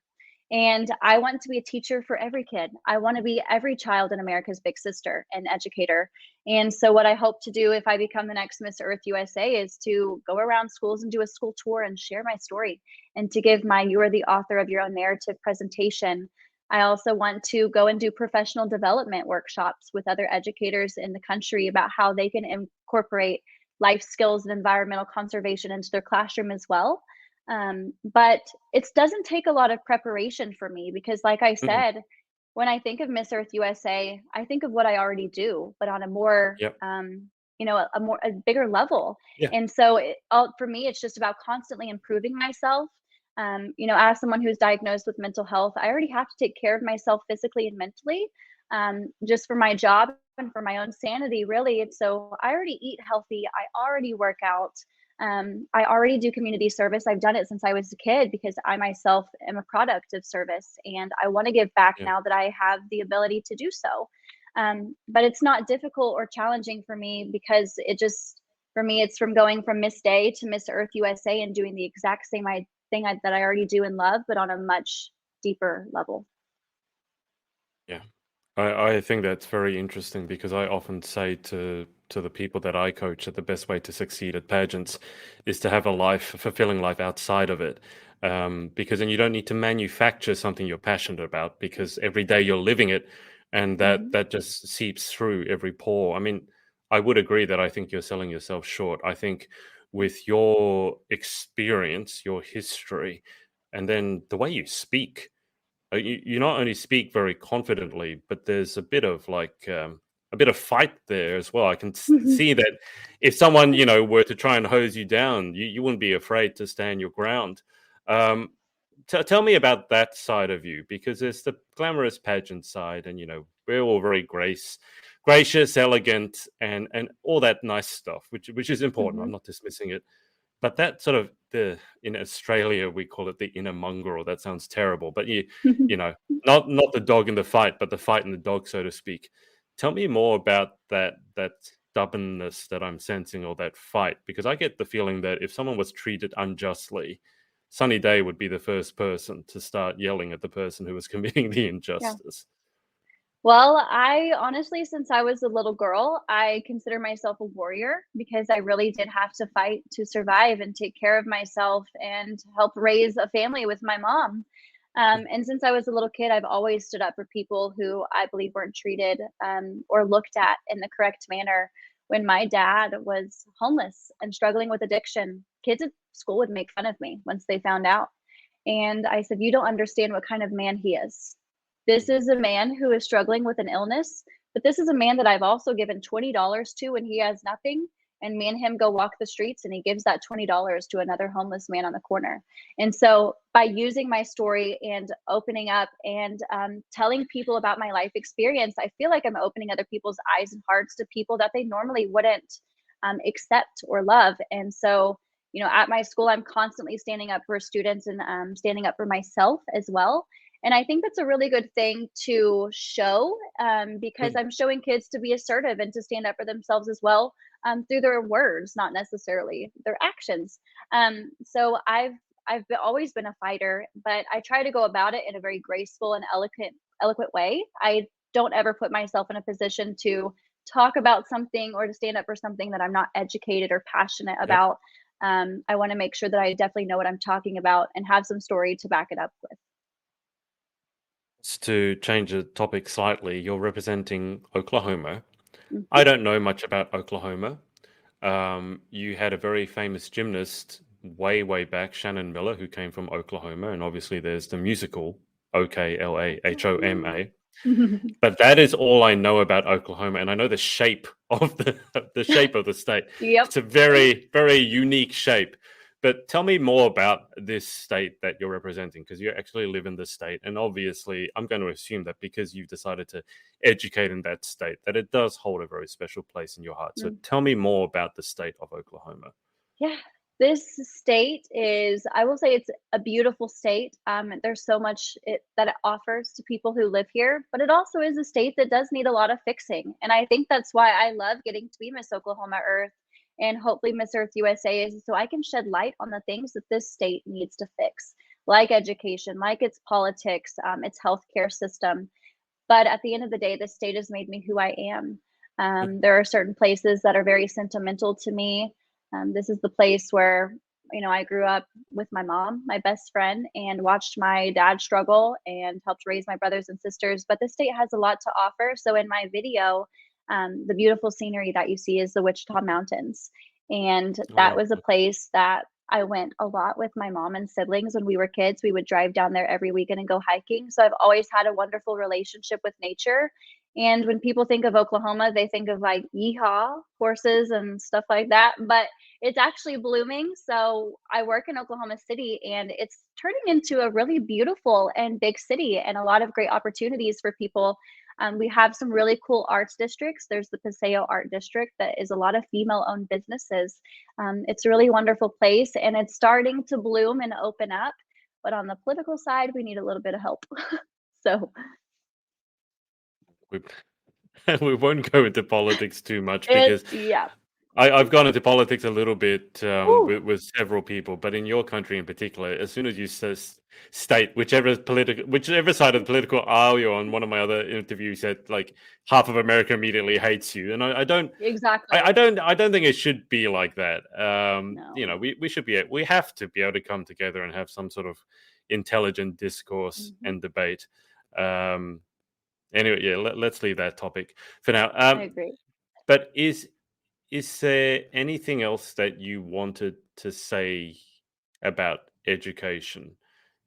And I want to be a teacher for every kid. I want to be every child in America's big sister and educator. And so, what I hope to do if I become the next Miss Earth USA is to go around schools and do a school tour and share my story and to give my You Are the Author of Your Own Narrative presentation. I also want to go and do professional development workshops with other educators in the country about how they can incorporate life skills and environmental conservation into their classroom as well. But it doesn't take a lot of preparation for me because, like I Mhm. said, when I think of Miss Earth USA, I think of what I already do, but on a more, Yep. a bigger level. Yeah. And so, for me, it's just about constantly improving myself. As someone who's diagnosed with mental health, I already have to take care of myself physically and mentally, just for my job and for my own sanity, really. And so, I already eat healthy. I already work out. I already do community service. I've done it since I was a kid because I myself am a product of service and I want to give back Yeah. now that I have the ability to do so. But it's not difficult or challenging for me because for me, it's from going from Miss Day to Miss Earth USA and doing the exact same that I already do and love, but on a much deeper level. Yeah. I think that's very interesting because I often say to the people that I coach that the best way to succeed at pageants is to have a fulfilling life outside of it. Because then you don't need to manufacture something you're passionate about because every day you're living it, and that Mhm. that just seeps through every pore. I mean, I would agree that I think you're selling yourself short. I think with your experience, your history, and then the way you speak, you not only speak very confidently, but there's a bit of a bit of fight there as well. I can see that if someone were to try and hose you down, you wouldn't be afraid to stand your ground. Um, tell me about that side of you because there's the glamorous pageant side, and we're all very gracious, elegant, and all that nice stuff, which is important. I'm Mhm. not dismissing it, but that sort of in Australia we call it the inner mongrel. That sounds terrible, but you know, not the dog in the fight, but the fight in the dog, so to speak. Tell me more about that stubbornness that I'm sensing, or that fight, because I get the feeling that if someone was treated unjustly, Sunny Day would be the first person to start yelling at the person who was committing the Yeah. injustice. Well, I honestly, since I was a little girl, I consider myself a warrior because I really did have to fight to survive and take care of myself and help raise a family with my mom. Mm. And since I was a little kid, I've always stood up for people who I believe weren't treated or looked at in the correct manner. When my dad was homeless and struggling with addiction, kids at school would make fun of me once they found out. And I said, "You don't understand what kind of man he is. This Mm. is a man who is struggling with an illness, but this is a man that I've also given $20 to when he has nothing, and me and him go walk the streets, and he gives that $20 to another homeless man on the corner." And so, by using my story and opening up and telling people about my life experience, I feel like I'm opening other people's eyes and hearts to people that they normally wouldn't accept or love. And so, at my school, I'm constantly standing up for students and standing up for myself as well. And I think that's a really good thing to show because Mm. I'm showing kids to be assertive and to stand up for themselves as well through their words, not necessarily their actions. So always been a fighter, but I try to go about it in a very graceful and eloquent way. I don't ever put myself in a position to talk about something or to stand up for something that I'm not educated or passionate Yep. about. I want to make sure that I definitely know what I'm talking about and have some story to back it up with. To change the topic slightly, you're representing Oklahoma. I Mhm. don't know much about Oklahoma. You had a very famous gymnast way back, Shannon Miller, who came from Oklahoma, and obviously there's the musical Oklahoma. But that is all I know about Oklahoma, and I know the shape of the shape of the state. Yep. It's a very unique shape. But tell me more about this state that you're representing, because you actually live in this state, and obviously, I'm going to assume that because you've decided to educate in that state, that it does hold a very special place in your heart. So Mm. tell me more about the state of Oklahoma. Yeah. This state is, I will say, it's a beautiful state. There's so much that it offers to people who live here, but it also is a state that does need a lot of fixing. And I think that's why I love getting to be Miss Oklahoma Earth and hopefully Miss Earth USA, is so I can shed light on the things that this state needs to fix, like education, like its politics, its healthcare system. But at the end of the day, this state has made me who I am. There are certain places that are very sentimental to me. This is the place where, I grew up with my mom, my best friend, and watched my dad struggle and helped raise my brothers and sisters. But the state has a lot to offer. So in my video, the beautiful scenery that you see is the Wichita Mountains. And that Oh, was a place that I went a lot with my mom and siblings when we were kids. We would drive down there every weekend and go hiking. So I've always had a wonderful relationship with nature. And when people think of Oklahoma, they think of like yeehaw horses and stuff like that. But it's actually blooming. So I work in Oklahoma City, and it's turning into a really beautiful and big city, and a lot of great opportunities for people. We have some really cool arts districts. There's the Paseo Art District that is a lot of female-owned businesses. It's a really wonderful place, and it's starting to bloom and open up. But on the political side, we need a little bit of help. So we, we won't go into politics too much because yeah. I've gone into politics a little bit Ooh, with several people, but in your country in particular, as soon as you state whichever side of the political aisle you're on, one of my other interviews said like half of America immediately hates you, and I don't. exactly. I don't think it should be like that. No. We have to be able to come together and have some sort of intelligent discourse Mhm. and debate. Um, anyway, yeah, let's leave that topic for now. I agree. But is there anything else that you wanted to say about education?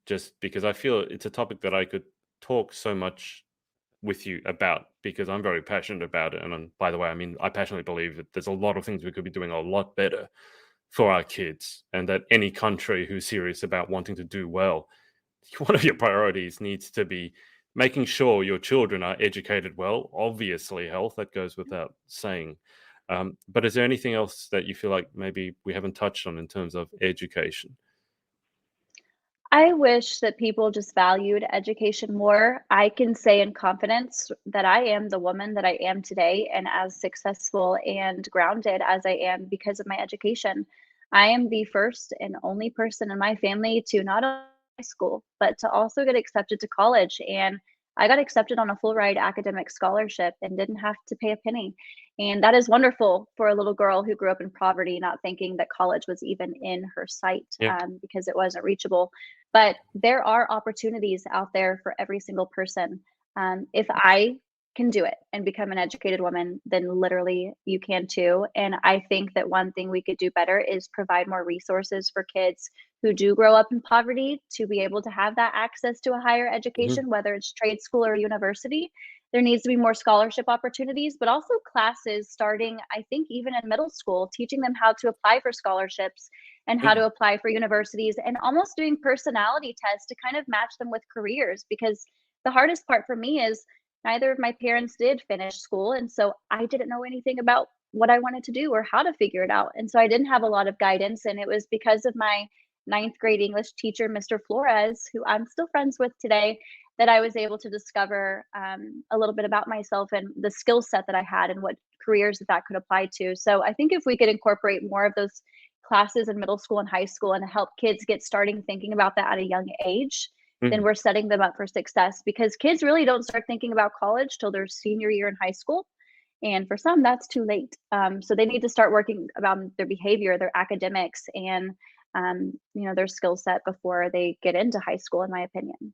Just because I feel it's a topic that I could talk so much with you about because I'm very passionate about it. And by the way, I mean, I passionately believe that there's a lot of things we could be doing a lot better for our kids, and that any country who's serious about wanting to do well, one of your priorities needs to be making sure your children are educated well. Obviously, health, that goes without saying. But is there anything else that you feel like maybe we haven't touched on in terms of education? I wish that people just valued education more. I can say in confidence that I am the woman that I am today and as successful and grounded as I am because of my education. I am the first and only person in my family to not only high school, but to also get accepted to college. And I got accepted on a full ride academic scholarship and didn't have to pay a penny. And that is wonderful for a little girl who grew up in poverty, not thinking that college was even in her sight Yeah. because it wasn't reachable. But there are opportunities out there for every single person. If I can do it and become an educated woman, then literally you can too. And I think that one thing we could do better is provide more resources for kids who do grow up in poverty to be able to have that access to a higher Mhm. education, whether it's trade school or university. There needs to be more scholarship opportunities, but also classes starting, I think, even in middle school, teaching them how to apply for scholarships and how Yeah. to apply for universities, and almost doing personality tests to kind of match them with careers. Because the hardest part for me is neither of my parents did finish school. And so I didn't know anything about what I wanted to do or how to figure it out. And so I didn't have a lot of guidance. And it was because of my ninth grade English teacher, Mr. Flores, who I'm still friends with today, that I was able to discover a little bit about myself and the skill set that I had and what careers that could apply to. So I think if we could incorporate more of those classes in middle school and high school and help kids get starting thinking about that at a young age, then Mhm. we're setting them up for success, because kids really don't start thinking about college till their senior year in high school. And for some, that's too late. So they need to start working about their behavior, their academics, and their skill set before they get into high school, in my opinion.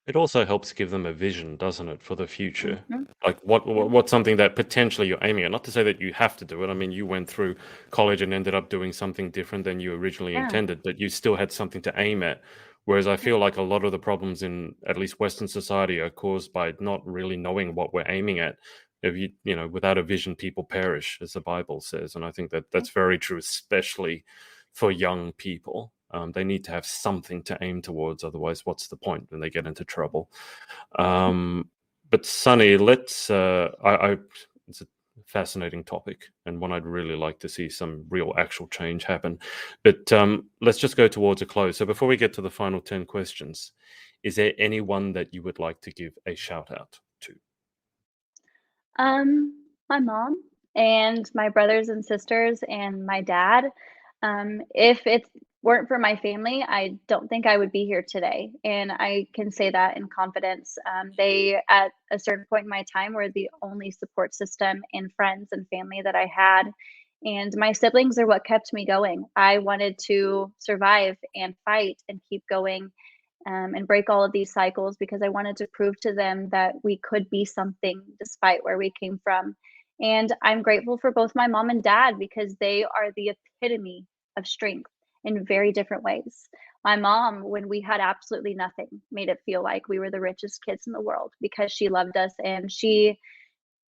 It also helps give them a vision, doesn't it, for the future? Hmm. Like Yeah. what's something that potentially you're aiming at? Not to say that you have to do it. I mean, you went through college and ended up doing something different than you originally Yeah. intended, but you still had something to aim at. Whereas I feel like a lot of the problems in at least Western society are caused by not really knowing what we're aiming at. If without a vision, people perish, as the Bible says, and I think that Yeah. that's very true, especially for young people. They need to have something to aim towards. Otherwise, what's the point when they get into trouble? But Sunny, let's. I it's fascinating topic and one I'd really like to see some real actual change happen. But let's just go towards a close. So before we get to the final 10 questions, is there anyone that you would like to give a shout out to? My mom and my brothers and sisters and my dad. If it weren't for my family, I don't think I would be here today, and I can say that in confidence. They, at a certain point in my time, were the only support system and friends and family that I had, and my siblings are what kept me going. I wanted to survive and fight and keep going, and break all of these cycles because I wanted to prove to them that we could be something despite where we came from. And I'm grateful for both my mom and dad because they are the epitome of strength in very different ways. My mom, when we had absolutely nothing, made it feel like we were the richest kids in the world because she loved us, and she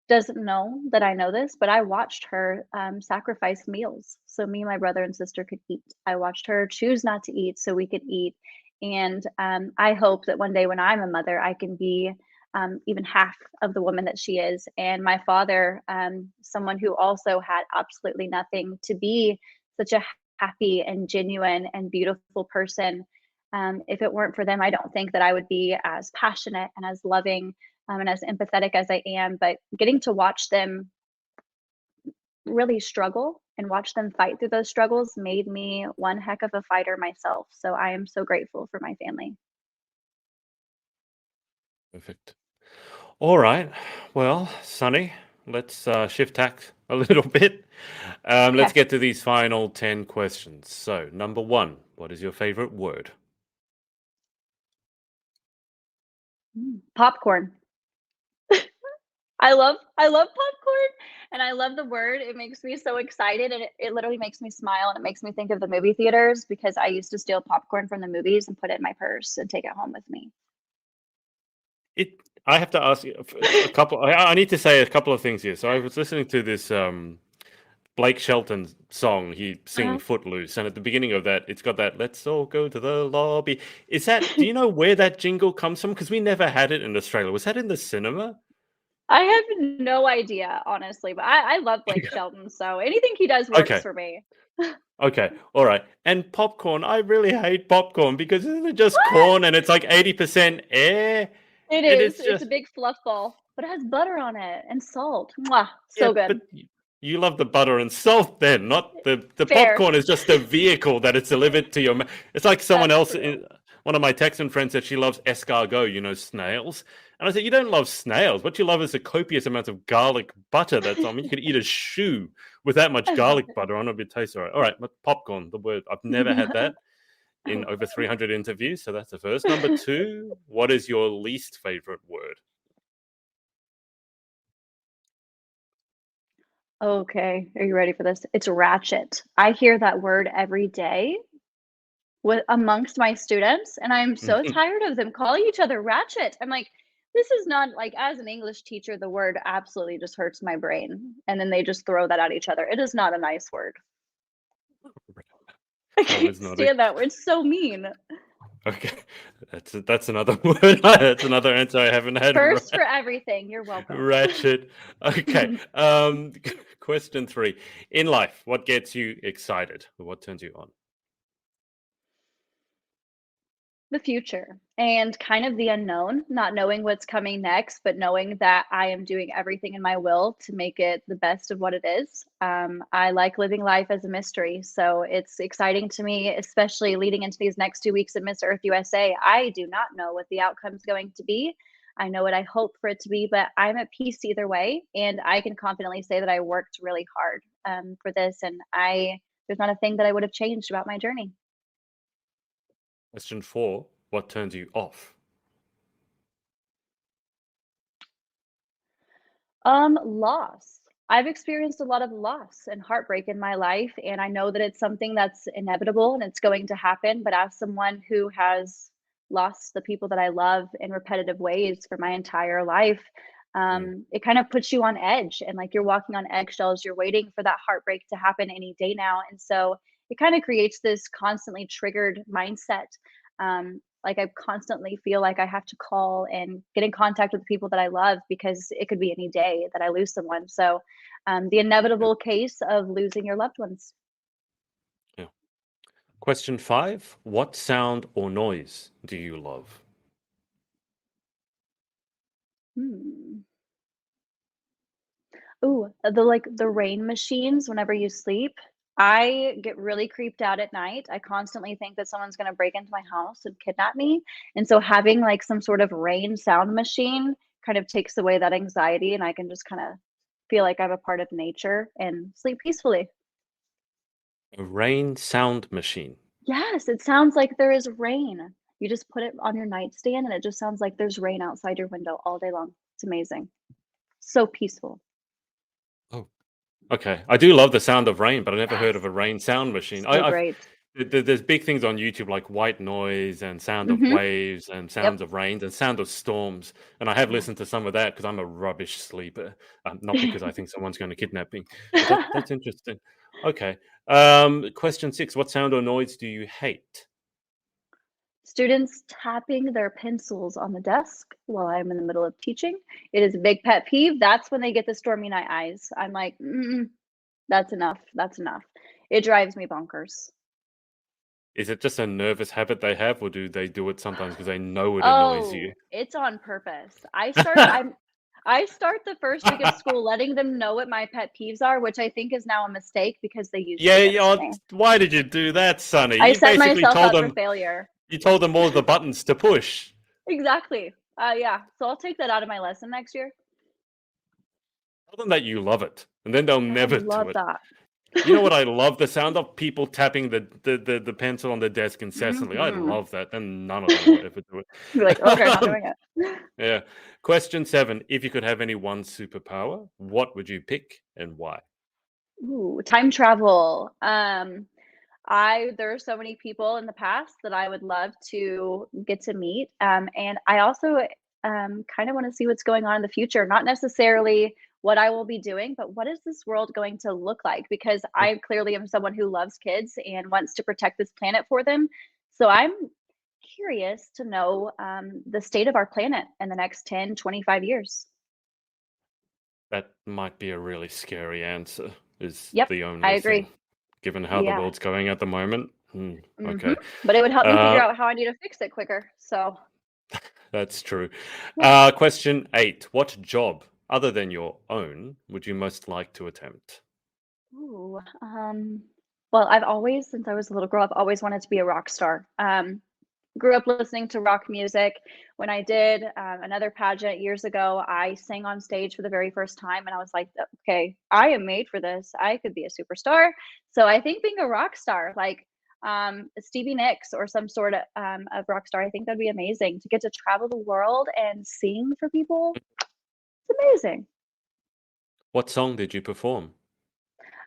doesn't know that I know this, but I watched her sacrifice meals so me, my brother, and sister could eat. I watched her choose not to eat so we could eat. And I hope that one day when I'm a mother, I can be even half of the woman that she is. And my father, someone who also had absolutely nothing, to be such a happy and genuine and beautiful person. If it weren't for them, I don't think that I would be as passionate and as loving and as empathetic as I am. But getting to watch them really struggle and watch them fight through those struggles made me one heck of a fighter myself. So I am so grateful for my family. Perfect. All right. Well, Sunny, let's shift tack a little bit. Let's Okay. get to these final 10 questions. So, number one, what is your favorite word? Popcorn. I love popcorn and I love the word. It makes me so excited, and it literally makes me smile, and it makes me think of the movie theaters because I used to steal popcorn from the movies and put it in my purse and take it home with me. It. I have to ask you a couple. I need to say a couple of things here. So I was listening to this Blake Shelton song. He singing Uh-huh. "Footloose," and at the beginning of that, it's got that "Let's all go to the lobby." Is that? Do you know where that jingle comes from? Because we never had it in Australia. Was that in the cinema? I have no idea, honestly, but I love Blake Shelton, so anything he does works Okay. for me. Okay. All right. And popcorn. I really hate popcorn because isn't it just What? corn and it's like 80% air, It and is. it's It's a just big fluff ball, but it has butter on it and salt. Mwah, yeah. so But good. you love the butter and salt, then not the Fair. popcorn is just a vehicle that it's delivered to your. It's like someone That's else. true. One of my Texan friends said she loves escargot. You know, snails. And I said, you don't love snails. What you love is the copious amounts of garlic butter that's on. You could eat a shoe with that much garlic butter on it. It tastes all right. All right, but popcorn, the word. I've never had that in over 300 interviews. So that's the first. Number two, what is your least favorite word? Okay, are you ready for this? It's ratchet. I hear that word every day with amongst my students, and I'm so tired of them calling each other ratchet. I'm like, this is not like, as an English teacher, the word absolutely just hurts my brain. And then they just throw that at each other. It is not a nice word. I That can't was not a stand that word. It's so mean. okay. That's another word. That's another answer I haven't had. First for everything. You're welcome. Ratchet. Okay. Question three. In life, what gets you excited? What turns you on? The future and kind of the unknown, not knowing what's coming next, but knowing that I am doing everything in my will to make it the best of what it is. I like living life as a mystery. So it's exciting to me, especially leading into these next 2 weeks at Miss Earth USA. I do not know what the outcome is going to be. I know what I hope for it to be, but I'm at peace either way. And I can confidently say that I worked really hard for this. And there's not a thing that I would have changed about my journey. Question four. What turns you off? Loss. I've experienced a lot of loss and heartbreak in my life, and I know that it's something that's inevitable and it's going to happen. But as someone who has lost the people that I love in repetitive ways for my entire life, Mm. it kind of puts you on edge, and like you're walking on eggshells. You're waiting for that heartbreak to happen any day now, and so it kind of creates this constantly triggered mindset. Like I constantly feel like I have to call and get in contact with the people that I love because it could be any day that I lose someone. So the Yeah. inevitable case of losing your loved ones. Yeah. Question 5. What sound or noise do you love? Hmm. Ooh, the rain machines whenever you sleep. I get really creeped out at night. I constantly think that someone's gonna break into my house and kidnap me, and so having, like, some sort of rain sound machine kind of takes away that anxiety, and I can just kinda feel like I'm a part of nature and sleep peacefully. A rain sound machine. Yes, it sounds like there is rain. You just put it on your nightstand, and it just sounds like there's rain outside your window all day long. It's amazing. So peaceful. Oh, okay. I do love the sound of rain, but I never heard Yes, of a rain sound machine. so great. There's big things on YouTube like white noise and sound of Mhm. waves and Yep. sounds of rains and sound of storms, and I have Yes. listened to some of that because I'm a rubbish sleeper, not because I think someone's going to kidnap me, but that's interesting. Okay. Question 6. What sound or noise do you hate? Students tapping their pencils on the desk while I'm in the middle of teaching. It is a big pet peeve. That's when they get the stormy night eyes. I'm like, mm, that's enough. That's enough. It drives me bonkers. Is it just a nervous habit they have, or do they do it sometimes because they know it annoys you? Oh, it's on purpose. I start the first week of school letting them know what my pet peeves are, which I think is now a mistake because they used to Yeah, this yeah. to me. Why did you do that, Sonny? I You set basically myself told up for them. failure. You told them all the buttons to push. Exactly. Yeah. So I'll take that out of my lesson next year. Tell them that you love it, and then they'll I never do love it. that. You know what I love? The sound of people tapping the pencil on the desk incessantly. I Mhm. love that, and none of them will ever do Be like, "Okay, not it. doing it." Yeah. Question 7. If you could have any one superpower, what would you pick and why? Ooh, time travel. I there are so many people in the past that I would love to get to meet, and I also, kinda wanna see what's going on in the future, not necessarily what I will be doing, but what is this world going to look like? Because Yeah. I clearly am someone who loves kids and wants to protect this planet for them, so I'm curious to know, the state of our planet in the next 10, 25 years. That might be a really scary answer, is Yep, the I only thing, agree. given how the Yeah. world's going at the moment. Mhm. Okay. But it would help me figure Uh, out how I need to fix it quicker, so that's true. yeah. Question 8. What job, other than your own, would you most like to attempt? Ooh, well, I've always since I was a little girl, I've always wanted to be a rock star. Grew up listening to rock music. When I did, another pageant years ago, I sang on stage for the very first time, and I was like, "Okay, I am made for this. I could be a superstar." So I think being a rock star, like, Stevie Nicks or some sort of rock star, I think that'd be amazing to get to travel the world and sing for people. It's amazing. What song did you perform?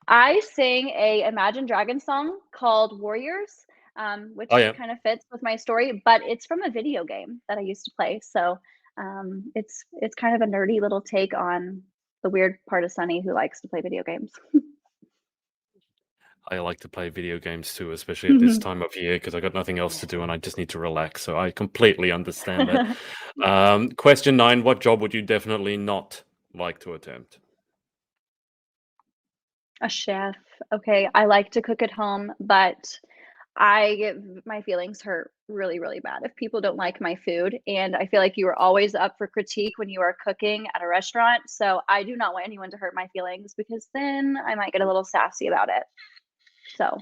I sing a Imagine Dragons song called Warriors, Oh, which yeah. kind of fits with my story, but it's from a video game that I used to play. So it's kind of a nerdy little take on the weird part of Sunny who likes to play video games. I like to play video games too, especially at this time of year because I got nothing else to do and I just need to relax. So I completely understand that. Question 9. What job would you definitely not like to attempt? A chef. Okay, I like to cook at home, but I get my feelings hurt really, really bad if people don't like my food, and I feel like you are always up for critique when you are cooking at a restaurant, so I do not want anyone to hurt my feelings because then I might get a little sassy about it. So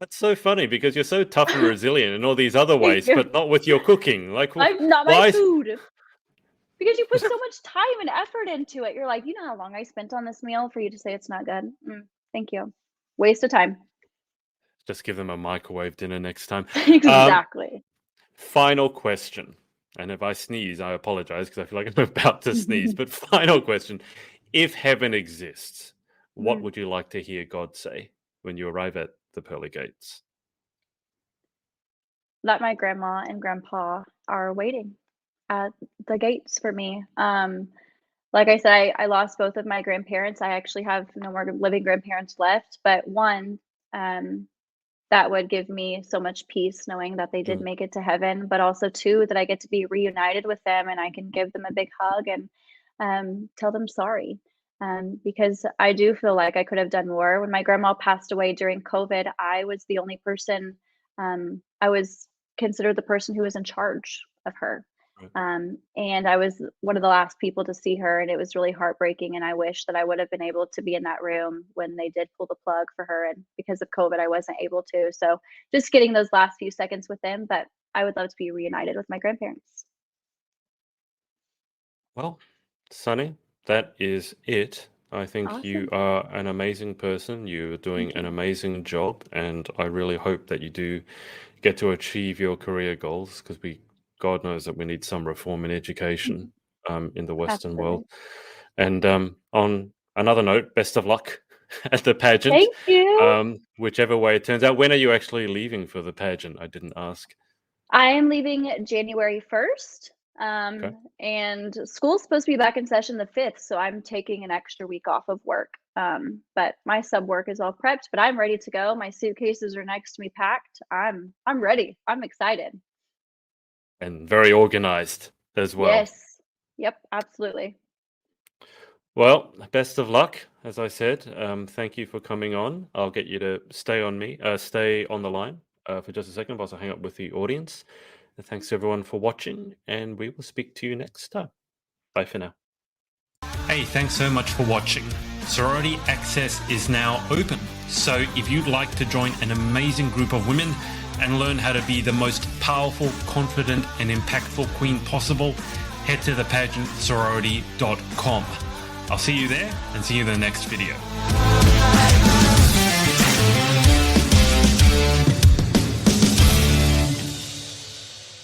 That's so funny because you're so tough and resilient in all these other thank ways, you. but not with your cooking. Like, I'm not my why? food because you put so much time and effort into it. You're like, "You know how long I spent on this meal for you to say it's not good? Thank you. Waste of time." Just give them a microwave dinner next time. Um, Exactly. Final question. And if I sneeze, I apologize because I feel like I'm about to sneeze. But final question. If heaven exists, what Mm. would you like to hear God say when you arrive at the pearly gates? That my grandma and grandpa are waiting at the gates for me. Like I said, I lost both of my grandparents. I actually have no more living grandparents left, but one, um, that would give me so much peace knowing that they did Mm. make it to heaven, but also two, that I get to be reunited with them and I can give them a big hug and tell them sorry. because I do feel like I could have done more. When my grandma passed away during COVID, I was the only person, I was considered the person who was in charge of her. Right. And I was one of the last people to see her, and it was really heartbreaking. And I wish that I would have been able to be in that room when they did pull the plug for her. And because of COVID, I wasn't able to. So just getting those last few seconds with them. But I would love to be reunited with my grandparents. Well, Sunny, that is it. I think you Awesome. are an amazing person. You're doing Thank an you. amazing job, and I really hope that you do get to achieve your career goals because God knows that we need some reform in education Mhm. in the Western world. Absolutely. And on another note, best of luck at the pageant, Thank you. whichever way it turns out. When are you actually leaving for the pageant? I didn't ask. I am leaving January 1st, Okay. and school's supposed to be back in session the 5th, so I'm taking an extra week off of work. But my sub work is all prepped, but I'm ready to go. My suitcases are next to me packed. I'm ready. I'm excited. And very organized as well. Yes. Yep, absolutely. Well, best of luck, as I said. Thank you for coming on. I'll get you to stay on the line for just a second whilst I hang up with the audience. And thanks everyone for watching, and we will speak to you next time. Bye for now. Hey, thanks so much for watching. Sorority Access is now open, so if you'd like to join an amazing group of women and learn how to be the most powerful, confident, and impactful queen possible, head to thepageantsorority.com. I'll see you there and see you in the next video.